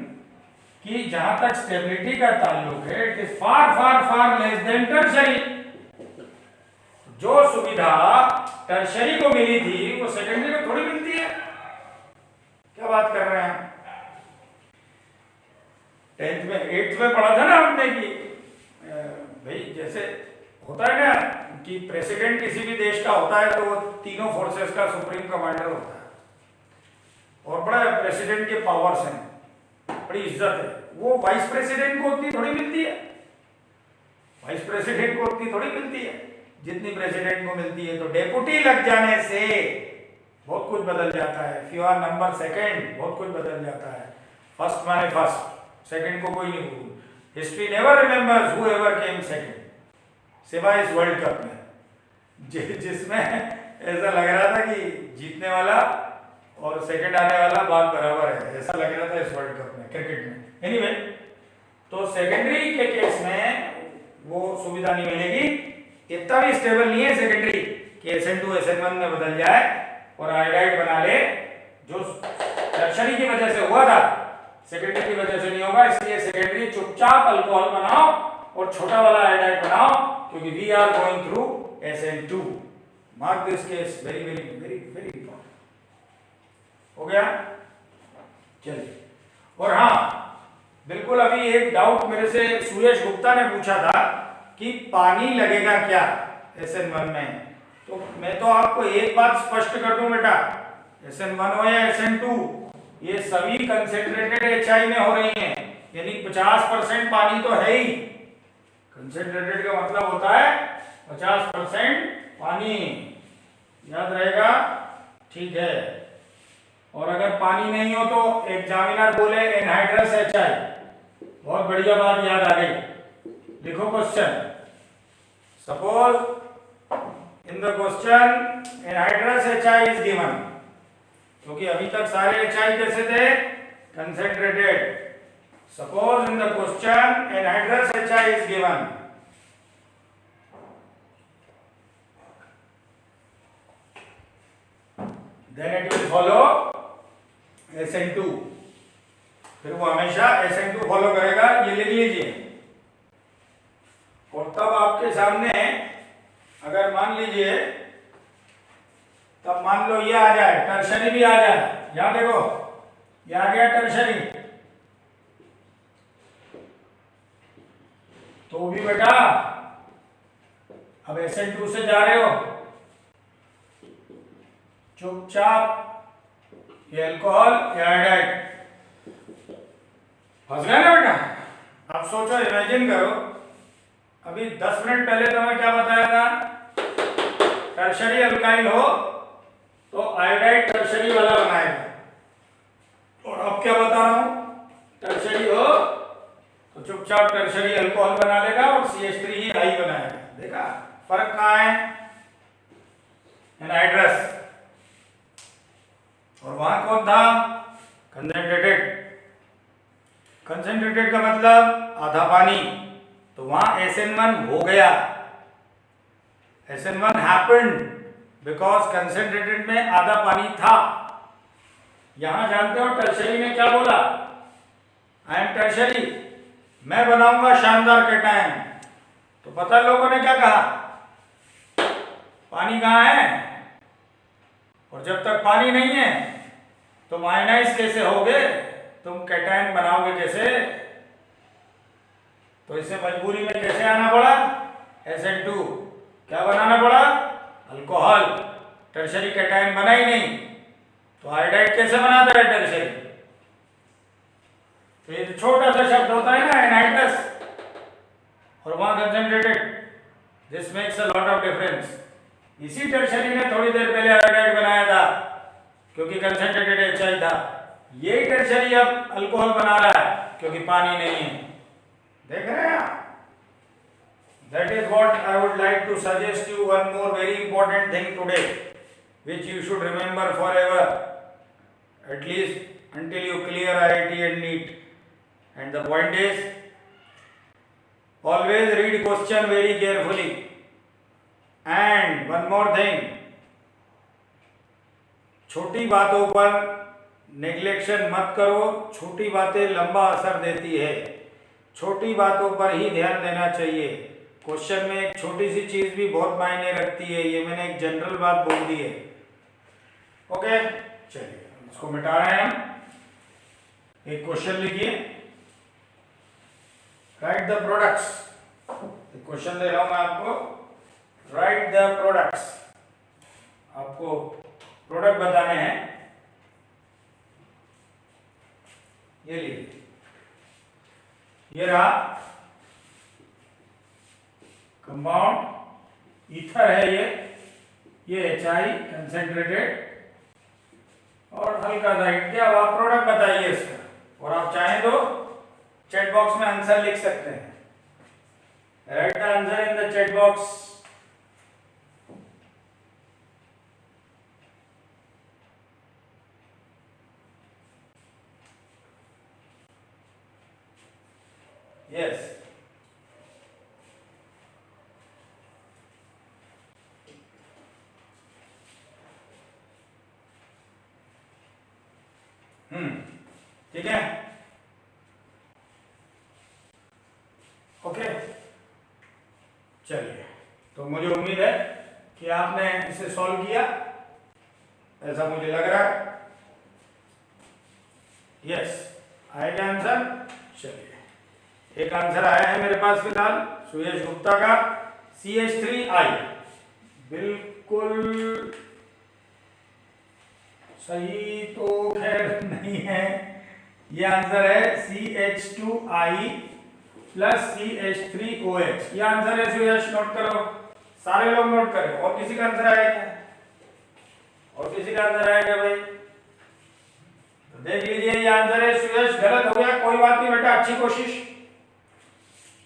[SPEAKER 1] कि जहां तक स्टेबिलिटी का ताल्लुक है, it is far far far less than tertiary. जो सुविधा टर्शरी को मिली थी वो सेकेंडरी को थोड़ी मिलती है। क्या बात कर रहे हैं? 10th में 8th में पढ़ा था ना हमने कि भाई जैसे होता है ना कि प्रेसिडेंट किसी भी देश का होता है तो वो तीनों फोर्सेस का सुप्रीम कमांडर होता है और बड़ा प्रेसिडेंट के पावर्स हैं, बड़ी इज्जत है। वो वाइस प्रेसिडेंट को उतनी थोड़ी मिलती है, वाइस प्रेसिडेंट को उतनी थोड़ी मिलती है जितनी प्रेसिडेंट को मिलती है। तो डेपुटी लग जाने से बहुत कुछ बदल जाता है। If you are number second बहुत कुछ बदल जाता है। फर्स्ट माने फर्स्ट, सेकंड को कोई नहीं भूल। History never remembers who ever came second, सिवाय इस वर्ल्ड कप में जिसमें ऐसा लग रहा था कि जीतने वाला और सेकंड आने वाला बात बराबर है, ऐसा लग रहा था इस वर्ल्ड कप में, क्रिकेट में। एनीवे, तो सेकेंडरी के केस में वो सुविधा नहीं मिलेगी। इतना भी स्टेबल नहीं है सेकेंडरी कि SN2 SN1 में बदल जाए और आयोडाइड बना ले। जो टर्शरी की वजह से हुआ था सेकेंडरी की वजह से नहीं होगा। इसलिए सेकेंडरी चुपचाप अल्कोहल बनाओ और छोटा वाला आयोडाइड बनाओ, क्योंकि we are going through SN2। Mark this case, very very very very important. हो गया? चलिए। और हाँ, बिल्कुल अभी एक डाउट मेरे से सुरेश गुप्ता ने पूछा था कि पानी लगेगा क्या SN1 में। तो मैं तो आपको एक बात स्पष्ट कर दूं बेटा, SN1 हो या SN2, ये सभी कंसेंट्रेटेड HI में हो रही हैं, यानी 50% पानी तो है ही। कंसेंट्रेटेड का मतलब होता है 50% पानी, याद रहेगा? ठीक है। और अगर पानी नहीं हो तो एग्जामिनर बोले एनहाइड्रस HI, बहुत बढ़िया बात याद आ गई। लिखो question. Suppose in the question anhydrous HI is given, क्योंकि अभी तक सारे HI कैसे थे? Concentrated. Suppose in the question anhydrous HI is given, then it will follow SN2। फिर वो हमेशा SN2 फॉलो करेगा, ये लिख लीजिए। और तब आपके सामने अगर मान लीजिए, तब मान लो ये आ जाए, टर्शरी भी आ जाए। यहां देखो, ये आ गया टर्शरी, तो भी बेटा अब SN2 से जा रहे हो, चुपचाप ये अल्कोहल या आयोडाइड, फंस गए ना बेटा। अब सोचो, इमेजिन करो, अभी 10 मिनट पहले तो मैं क्या बताया था? टर्शरी अल्काइल हो तो आयोडाइड टर्शरी वाला बनाएगा, और अब क्या बता रहा हूं? टर्शरी हो चुपचाप टर्शरी अल्कोहल बना लेगा और CH3 ही आई बनाएगा। देखा फर्क कहाँ है? एनहाइड्रस। और वहां कौन था? कंसंट्रेटेड। कंसंट्रेटेड का मतलब आधा पानी, तो वहां SN1 हो गया। SN1 हैपेंड बिकॉज कंसंट्रेटेड में आधा पानी था। यहां जानते हो टर्शरी ने क्या बोला? आई एम टर्शरी, मैं बनाऊंगा शानदार कैटायन। तो पता लोगों ने क्या कहा? पानी कहाँ है? और जब तक पानी नहीं है तुम आयनाइज कैसे होगे? तुम कैटायन बनाओगे कैसे? तो इसे मजबूरी में कैसे आना पड़ा? SN2। क्या बनाना पड़ा? अल्कोहल। टर्शरी कैटायन बना ही नहीं, तो आयोडाइड कैसे बनाता है टर्शरी? तो ये छोटा सा शब्द होता है ना एनहाइड्रस, और वहां concentrated. This makes a lot of difference. इसी टर्शरी ने थोड़ी देर पहले आयोडाइड बनाया था क्योंकि कंसंट्रेटेड HI था। यही टर्शरी अब अल्कोहल बना रहा है क्योंकि पानी नहीं है। देख रहे हैं आप? That is what I would like to suggest you one more very important thing today, which you should remember forever, at least until you clear IIT and NEET. And the point is, always read question very carefully. And one more thing, छोटी बातों पर neglection मत करो। छोटी बातें लंबा असर देती है। छोटी बातों पर ही ध्यान देना चाहिए। क्वेश्चन में एक छोटी सी चीज भी बहुत मायने रखती है। ये मैंने एक जनरल बात बोल दी है। ओके, चलिए इसको मिटा रहे हैं हम। एक क्वेश्चन लिखिए, राइट द प्रोडक्ट्स। क्वेश्चन दे रहा हूं मैं आपको, राइट द प्रोडक्ट्स। आपको प्रोडक्ट बताने हैं। ये लीजिए, ये रहा कंपाउंड ईथर है। ये HI कंसेंट्रेटेड और हल्का सा क्या। आप प्रोडक्ट बताइए इसका, और आप चाहें तो चैट बॉक्स में आंसर लिख सकते हैं। Right the answer in the chat box. Yes, ठीक है। ओके, चलिए, तो मुझे उम्मीद है कि आपने इसे सॉल्व किया, ऐसा मुझे लग रहा है। यस, आएगा आंसर। चलिए, एक आंसर आया है मेरे पास फिलहाल सुयश गुप्ता का, CH3I। बिल्कुल सही तो खैर नहीं है। ये आंसर है CH2I प्लस CH3OH। ये आंसर है सुयश, नोट करो, सारे लोग नोट करें। और किसी का आंसर आया क्या? और किसी का आंसर आया क्या भाई? तो देख लीजिए, ये आंसर है सुयश। गलत हो गया, कोई बात नहीं बेटा, अच्छी कोशिश।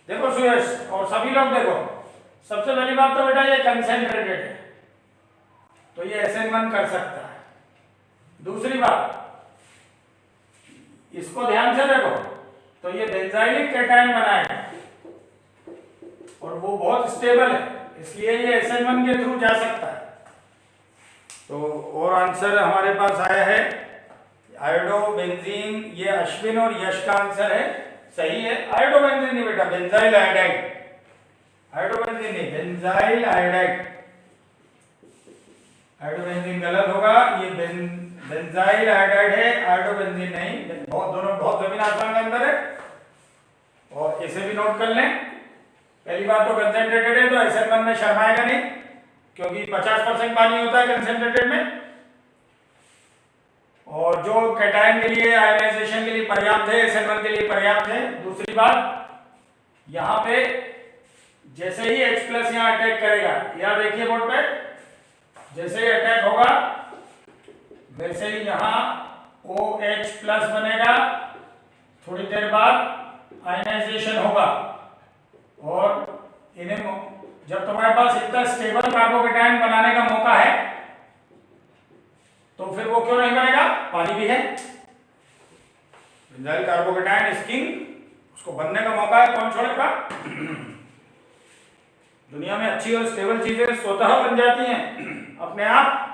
[SPEAKER 1] देखो सुयश और सभी लोग देखो, सबसे पहली बात तो बेटा ये कंसेंट्रेटेड है, तो ये SN1 कर सकता है। दूसरी बात, इसको ध्यान से देखो, तो ये बेंजाइलिक कैटायन बनाएगा और वो बहुत स्टेबल है, इसलिए ये SN1 के थ्रू जा सकता है। तो और आंसर हमारे पास आया है आयोडोबेंजीन। ये अश्विन और यश का आंसर है, सही है। आयोडोबेंजीन नहीं बेटा, बेंजाइल आयोडाइड। आयोडोबेंजीन नहीं, बेंजाइल आयोडाइड। आयोडोबेंजीन गलत होगा, ये बेंजाइल आयोडाइड है, आयोडोबेंजीन नहीं। दोनों बहुत जमीन आसमान के अंदर है। और इसे भी नोट कर लें। पहली बात तो कंसेंट्रेटेड है, तो SN1 में शर्माएगा नहीं, क्योंकि 50% पानी होता है कंसेंट्रेटेड में, और जो कैटायन के लिए आयनाइजेशन के लिए पर्याप्त है, SN1 के लिए पर्याप्त है। दूसरी बात, यहाँ पे जैसे ही H+ यहाँ अटैक करेगा, यहाँ देखिए बोर्ड पे, जैसे ही अटैक होगा वैसे ही यहाँ OH+ बनेगा। थोड़ी देर बाद आयनाइजेशन होगा। और इन्हें जब तुम्हारे पास इतना स्टेबल कार्बोकेटायन बनाने का मौका है तो फिर वो क्यों नहीं बनेगा, पानी भी है। बेंजाइल कार्बोकेटायन इज किंग, उसको बनने का मौका है, कौन छोड़ेगा। दुनिया में अच्छी और स्टेबल चीजें स्वतः बन जाती हैं अपने आप।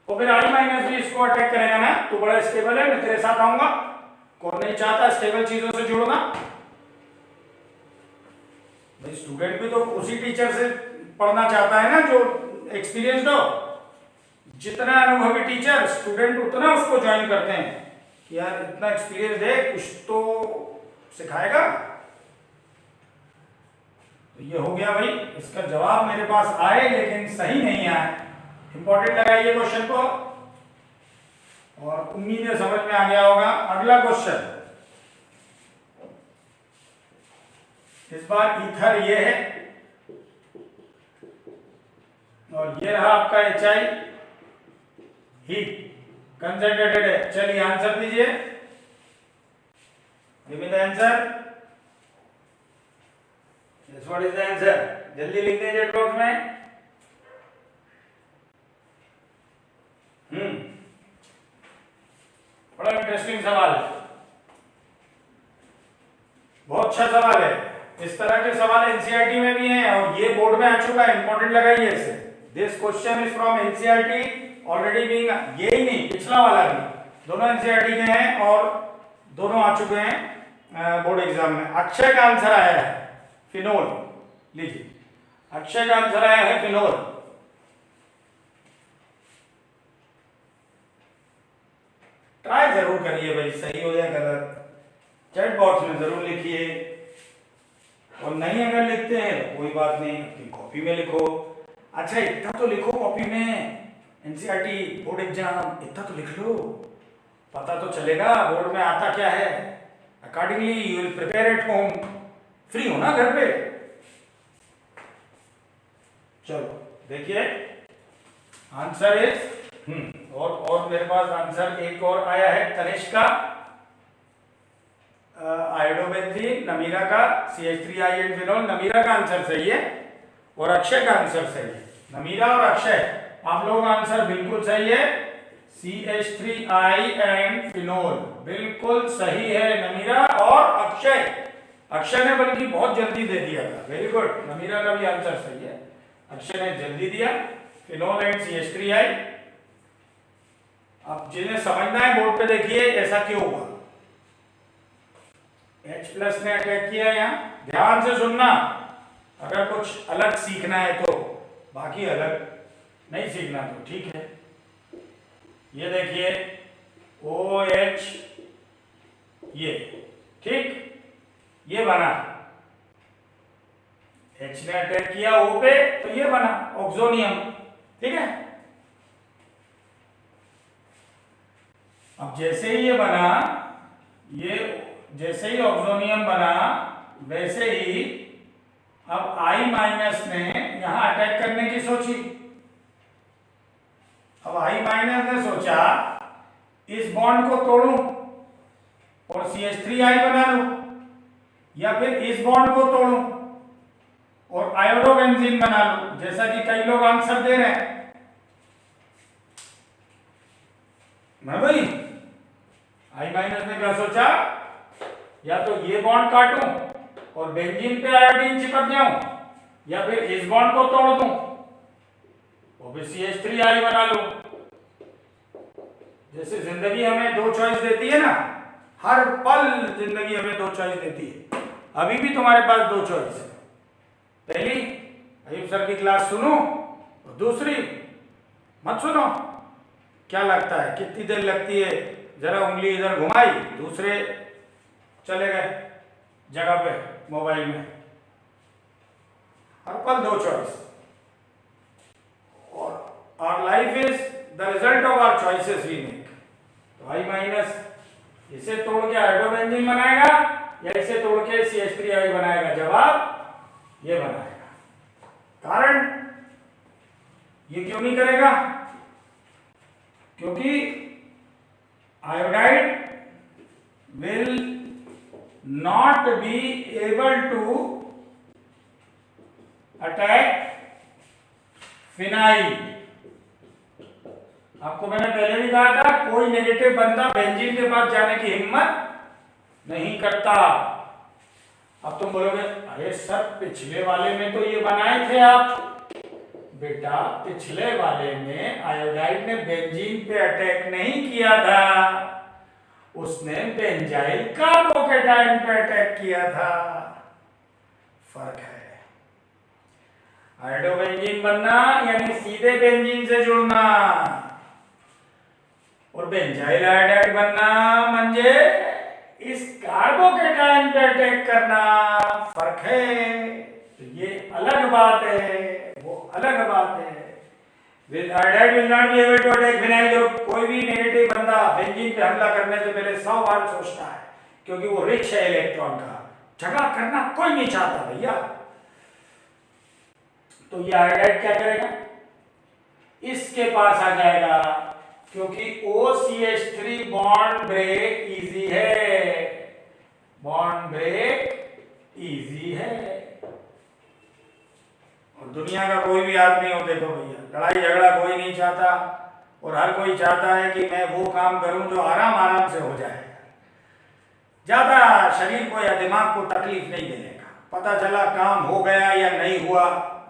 [SPEAKER 1] तो फिर I माइनस भी इसको अटैक करेगा ना, तू बड़ा स्टेबल है, मैं तेरे साथ आऊंगा। कौन नहीं चाहता स्टेबल चीजों से जुड़ना। भाई स्टूडेंट भी तो उसी टीचर से पढ़ना चाहता है ना जो एक्सपीरियंस्ड हो। जितना अनुभवी टीचर, स्टूडेंट उतना उसको ज्वाइन करते हैं कि यार इतना एक्सपीरियंस है, कुछ तो सिखाएगा। तो ये हो गया भाई, इसका जवाब मेरे पास आए लेकिन सही नहीं आए। इंपॉर्टेंट लगाइए क्वेश्चन को और उम्मीद है समझ में आ गया होगा। अगला क्वेश्चन, इस बार ईथर ये है और ये रहा आपका HI हीट कंसंट्रेटेड है। चलिए आंसर दीजिए, give me the answer. This what is the answer, जल्दी लिख दीजिए नोट में। बड़ा इंटरेस्टिंग सवाल है, बहुत अच्छा सवाल है। इस तरह के सवाल एनसीईआरटी में भी हैं और ये बोर्ड में आ चुका है। इंपॉर्टेंट लगाइए इसे। This question is from NCERT already being, ये ही नहीं पिछला वाला भी, दोनों एनसीईआरटी के हैं और दोनों आ चुके हैं बोर्ड एग्जाम में। अक्षय का आंसर आया है फिनोल, लीजिए अक्षय का आंसर आया है फिनोल। ट्राई जरूर करिए भाई, सही हो या गलत चैट बॉक्स में जरूर लिखिए, और नहीं अगर लिखते हैं तो कोई बात नहीं, अपनी कॉपी में लिखो। अच्छा इतना तो लिखो कॉपी में, एनसीईआरटी बोर्ड एग्जाम इतना तो लिख लो, पता तो चलेगा बोर्ड में आता क्या है। Accordingly you will prepare at home. Free हो ना घर पे। चलो देखिए आंसर इज और मेरे पास आंसर एक और आया है तनिष्क का, आयोडोबेंजीन, नमीरा का CH3 फिनोल। नमीरा का आंसर सही है और अक्षय का आंसर सही है। नमीरा और अक्षय आप लोगों का आंसर बिल्कुल सही है। CH3 फिनोल बिल्कुल सही है। नमीरा और अक्षय, अक्षय ने बल्कि बहुत जल्दी दे दिया था। वेरी गुड, नमीरा का भी आंसर सही है, अक्षय ने जल्दी दिया। Phenol and CH3। अब जिन्हें समझना है बोर्ड पे देखिए ऐसा क्यों हुआ। H+ ने अटैक किया यहाँ, ध्यान से सुनना अगर कुछ अलग सीखना है तो, बाकी अलग नहीं सीखना तो ठीक है। ये देखिए OH, ये ठीक, ये बना। H ने अटैक किया O पे तो ये बना ऑक्सोनियम, ठीक है। अब जैसे ही ये बना, ये जैसे ही ऑक्सोनियम बना वैसे ही अब I- ने यहां अटैक करने की सोची। अब I- ने सोचा इस बॉन्ड को तोड़ूं और CH3 बना लूं, या फिर इस बॉन्ड को तोड़ूं और आयोडोबेंजीन बना लूं, जैसा कि कई लोग आंसर दे रहे हैं। मैं भाई I- ने क्या सोचा, या तो ये बॉन्ड काटूं और बेंजीन पे आयोडीन चिपक जाऊं, या फिर इस बॉन्ड को तोड़ दूं और फिर CH3 बना लूं। जैसे जिंदगी हमें दो चॉइस देती है ना, हर पल जिंदगी हमें दो चॉइस देती है। अभी भी तुम्हारे पास दो चॉइस है, पहली अयूब सर की क्लास सुनो और दूसरी मत सुनो। क्या लगता है कितनी देर लगती है, जरा उंगली इधर घुमाई, दूसरे चले गए जगह पे मोबाइल में। हर पल दो चॉइस, और our life is the result of our choices we make. तो I- इसे तोड़ के आयोडोबेंजीन बनाएगा या इसे तोड़ के CH3 बनाएगा, जवाब ये बनाएगा। कारण ये क्यों नहीं करेगा, क्योंकि iodide will not be able to attack phenyl. आपको मैंने पहले भी कहा था कोई नेगेटिव बंदा बेंजीन के पास जाने की हिम्मत नहीं करता। अब तुम बोलोगे अरे सर पिछले वाले में तो ये बनाए थे आप। बेटा पिछले वाले में आयोडाइड ने बेंजीन पे अटैक नहीं किया था, उसने बेंजाइल कार्बोकेटाइन पे अटैक किया था। फर्क है। आयोडोबेंजीन बनना यानी सीधे बेंजीन से जुड़ना, और बेंजाइल आयोडाइड बनना म्हणजे इस कार्बोकेटाइन पे अटैक करना। फर्क है। तो ये अलग बात है, वो अलग बात है। With iodide will not be able to attack phenyl group। कोई भी नेगेटिव बंदा बेंजीन पे हमला करने से पहले 100 बार सोचता है, क्योंकि वो रिच है इलेक्ट्रॉन का। झगड़ा करना कोई नहीं चाहता भैया। तो ये आयोडाइड क्या करेगा, इसके पास आ जाएगा, क्योंकि OCH3 बॉन्ड ब्रेक इजी है, बॉन्ड ब्रेक इजी है। और दुनिया का कोई भी आदमी हो, देखो भैया लड़ाई झगड़ा कोई नहीं चाहता, और हर कोई चाहता है कि मैं वो काम करूं जो आराम आराम से हो जाए, ज्यादा शरीर को या दिमाग को तकलीफ नहीं देने का। पता चला काम हो गया या नहीं हुआ,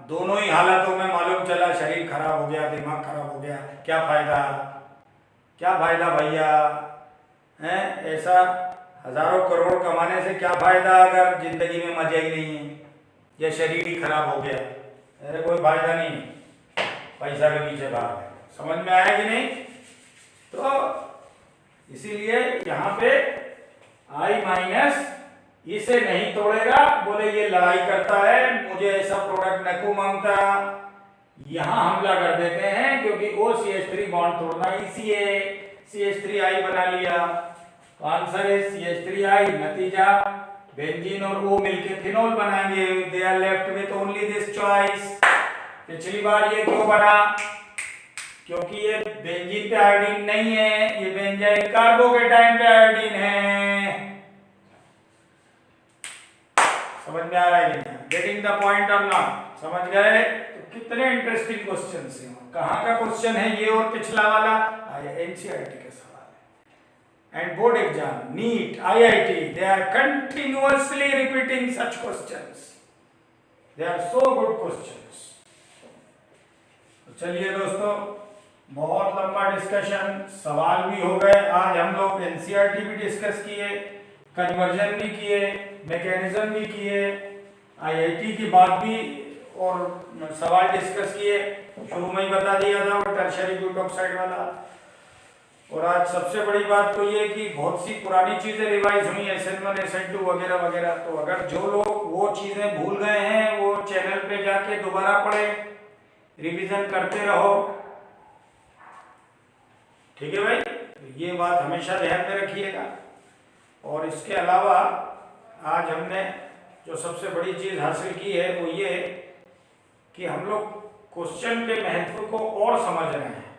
[SPEAKER 1] दोनों ही हालातों में मालूम चला शरीर खराब हो गया, दिमाग खराब हो गया, क्या फायदा, क्या फायदा भैया हैं? ऐसा हजारों करोड़ कमाने से क्या फायदा अगर जिंदगी में मजे ही नहीं है, या शरीर ही खराब हो गया। अरे कोई फायदा नहीं, पैसा के पीछे भाग। समझ में आया कि नहीं? तो इसीलिए यहाँ पे I- इसे नहीं तोड़ेगा, बोले ये लड़ाई करता है, मुझे ऐसा प्रोडक्ट न मांगता, यहां हमला कर देते हैं, क्योंकि OCH3 बॉन्ड तोड़ना इसी है। CH3I बना लिया, तो आंसर है CH3I। नतीजा बेंजीन और O मिलके फिनोल बनाएंगे। They are left with only this choice. पिछली बार ये क्यों बना, क्योंकि ये बेंजीन पे आयोडीन नहीं है, ये बेंजाइल कार्बोकेटाइन पे आयोडीन है। समझ में आ रहा है क्या? गेटिंग द पॉइंट और नॉट? समझ गए? तो कितने इंटरेस्टिंग क्वेश्चंस हैं। कहाँ का क्वेश्चन है ये और पिछला वाला? NCERT का सवाल है। And board exam, NEET, IIT, they are continuously repeating such questions. They are so good questions. तो चलिए दोस्तों, बहुत लंबा डिस्कशन, सवाल भी हो गए। आज हम लोग NCERT भी डिस्कस किए, कन्वर्जन भी किए, मैकेनिज्म भी किए, IIT की बात भी और सवाल डिस्कस किए। शुरू में ही बता दिया था वो टर्शियरी ब्यूट ऑक्साइड वाला। और आज सबसे बड़ी बात तो ये कि बहुत सी पुरानी चीजें रिवाइज हुई, SN1 SN2 वगैरह वगैरह। तो अगर जो लोग वो चीजें भूल गए हैं, वो चैनल पे जाके दोबारा पढ़े, रिवीजन करते रहो। ठीक है भाई? तो ये बात हमेशा ध्यान में रखिएगा। और इसके अलावा आज हमने जो सबसे बड़ी चीज हासिल की है वो ये कि हम लोग क्वेश्चन के महत्व को और समझ रहे हैं,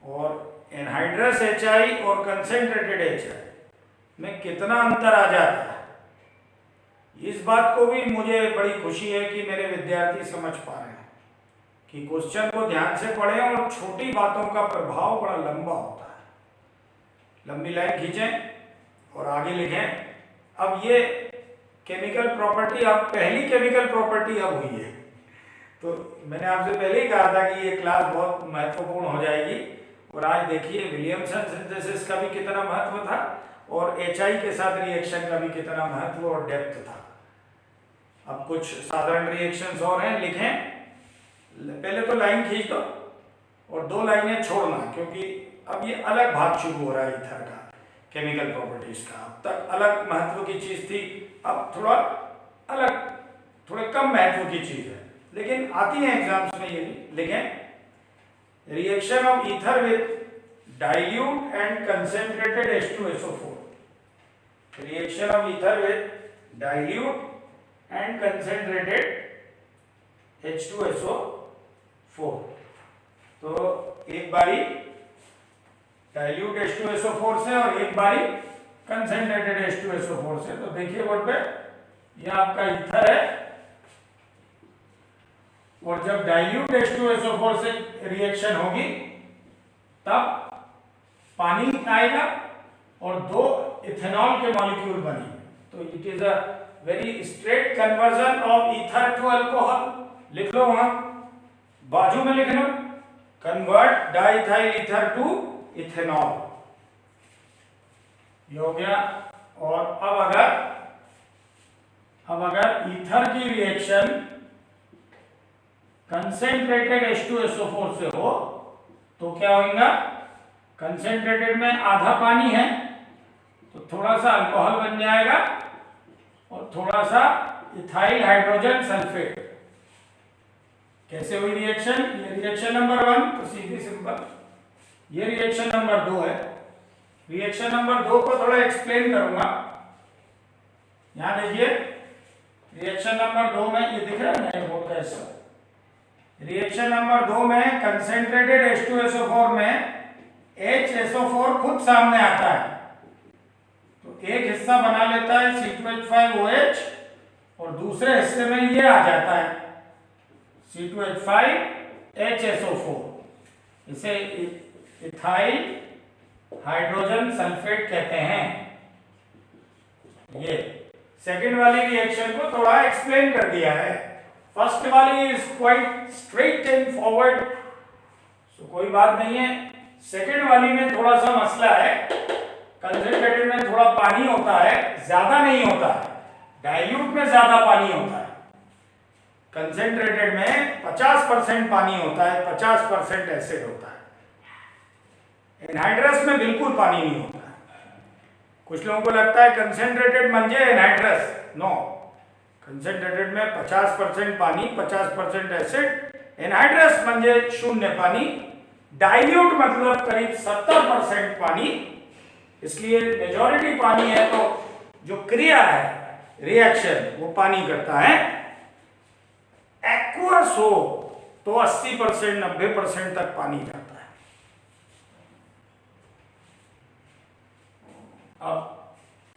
[SPEAKER 1] और एनहाइड्रस HI और कंसेंट्रेटेड HI में कितना अंतर आ जाता है, इस बात को भी मुझे बड़ी खुशी है कि मेरे विद्यार्थी समझ पा रहे हैं कि क्वेश्चन को ध्यान से पढ़ें, और छोटी बातों का प्रभाव बड़ा लंबा होता है। लंबी लाइन खींचें और आगे लिखें। अब ये केमिकल प्रॉपर्टी, अब पहली केमिकल प्रॉपर्टी अब हुई है। तो मैंने आपसे पहले ही कहा था कि ये क्लास बहुत महत्वपूर्ण हो जाएगी। और आज देखिए विलियमसन सिंथेसिस का भी कितना महत्व था, और HI के साथ रिएक्शन का भी कितना महत्व और डेप्थ था। अब कुछ साधारण रिएक्शंस और हैं, लिखें। पहले तो लाइन खींच दो और 2 लाइनें छोड़ना, क्योंकि अब ये अलग भाग शुरू हो रहा है ईथर का, केमिकल प्रॉपर्टीज का। अब तक अलग महत्व की चीज थी, अब थोड़ा अलग, थोड़े कम महत्व की चीज है, लेकिन आती है एग्जाम्स में ये भी। लिखें, reaction of ether with dilute and concentrated H2SO4। Reaction of ether with dilute and concentrated H2SO4। तो एक बारी डाइल्यूट H2SO4 से और एक बारी कंसेंट्रेटेड H2SO4 से। तो देखिए बोर्ड पे, ये आपका ईथर है, और जब डाइल्यूट H2SO4 से रिएक्शन होगी तब पानी आएगा और 2 इथेनॉल के मॉलिक्यूल बनेंगे। तो it is a very straight conversion of ether to alcohol. लिख लो, वहां बाजू में लिख लो, convert diethyl ether to ethanol, ये हो गया। और अब अगर ईथर की रिएक्शन कंसेंट्रेटेड H2SO4 से हो तो क्या होगा? कंसेंट्रेटेड में आधा पानी है तो थोड़ा सा अल्कोहल बन जाएगा और थोड़ा सा इथाइल हाइड्रोजन सल्फेट। कैसे हुई रिएक्शन? ये रिएक्शन नंबर 1, तो सीधी सिंपल। ये रिएक्शन नंबर 2 है। रिएक्शन नंबर 2 को थोड़ा एक्सप्लेन करूंगा। यहां देखिए, रिएक्शन नंबर 2 में ये दिख रहा है बोर्ड का हिस्सा। रिएक्शन नंबर 2 में कंसेंट्रेटेड H2SO4 में HSO4 खुद सामने आता है, तो एक हिस्सा बना लेता है C2H5OH और दूसरे हिस्से में ये आ जाता है C2H5HSO4। इसे इथाइल हाइड्रोजन सल्फेट कहते हैं। ये सेकंड वाली रिएक्शन को थोड़ा एक्सप्लेन कर दिया है। फर्स्ट वाली is quite straight and forward, so कोई बात नहीं है। सेकंड वाली में थोड़ा सा मसला है, कंसेंट्रेटेड में थोड़ा पानी होता है, ज्यादा नहीं होता है। डाइल्यूट में ज्यादा पानी होता है, कंसेंट्रेटेड में 50% पानी होता है, 50% एसिड होता है। एनहाइड्रस में बिल्कुल पानी नहीं होता है। कुछ लोगों को लगता है कंसेंट्रेटेड म्हणजे एनहाइड्रस, नो। कंसेंट्रेटेड में 50% पानी, 50% एसिड। एनहाइड्रस म्हणजे शून्य पानी। डाइल्यूट मतलब करीब 70% पानी। इसलिए मेजॉरिटी पानी है तो जो क्रिया है, रिएक्शन, वो पानी करता है। एक्वस हो तो 80%, 90% तक पानी जाता है। अब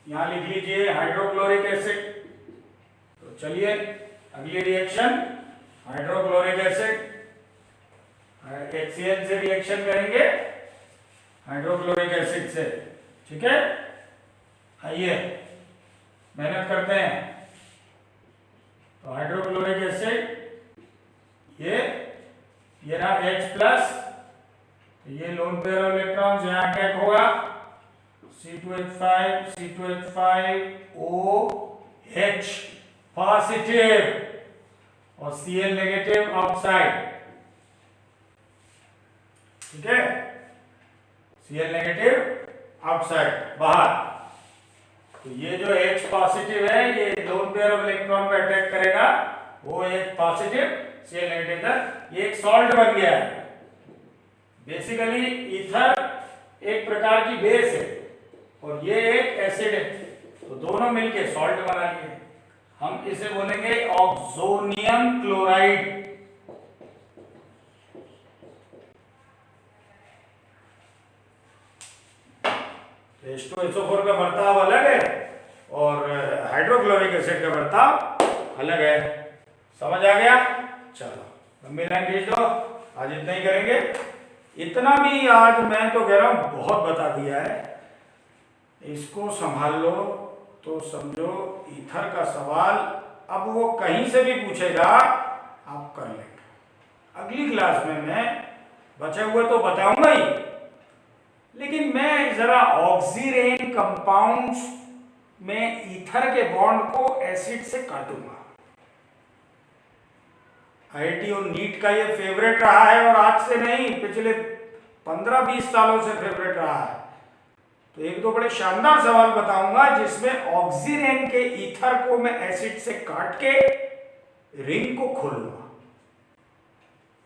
[SPEAKER 1] यहां लिख लीजिए हाइड्रोक्लोरिक एसिड। तो चलिए अगली रिएक्शन, हाइड्रोक्लोरिक एसिड HCl से रिएक्शन करेंगे हाइड्रोक्लोरिक एसिड से, ठीक है। आइए मेहनत करते हैं। तो हाइड्रोक्लोरिक एसिड, ये रहा H+, ये लोन पेयर ऑफ इलेक्ट्रॉन्स यहां अटैक होगा, C2H5 C2H5OH पॉजिटिव और Cl नेगेटिव आउटसाइड, ठीक है। Cl नेगेटिव आउटसाइड, बाहर। तो ये जो H पॉजिटिव है, ये लोन पेयर ऑफ इलेक्ट्रॉन पे अटैक करेगा, वो H पॉजिटिव Cl नेगेटिव था। ये एक सॉल्ट बन गया है। बेसिकली ईथर एक प्रकार की बेस है और ये एक एसिड है, तो दोनों मिलके सॉल्ट बना लिए। हम इसे बोलेंगे ऑक्सोनियम क्लोराइड। H2SO4 का बर्ताव अलग है और हाइड्रोक्लोरिक एसिड का बर्ताव अलग है। समझ आ गया? चलो लंबी लाइन खींच दो। आज इतना ही करेंगे। इतना भी आज मैं तो कह रहा हूं बहुत बता दिया है। इसको संभाल लो तो समझो ईथर का सवाल अब वो कहीं से भी पूछेगा आप कर लेंगे। अगली क्लास में मैं बचे हुए तो बताऊंगा ही, लेकिन मैं जरा ऑक्सीरेन कंपाउंड्स में ईथर के बॉन्ड को एसिड से काटूंगा। IIT और नीट का ये फेवरेट रहा है और आज से नहीं, पिछले 15-20 सालों से फेवरेट रहा है। तो एक दो बड़े शानदार सवाल बताऊंगा जिसमें ऑक्सीरेन के ईथर को मैं एसिड से काट के रिंग को खोलूंगा।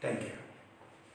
[SPEAKER 1] Thank you.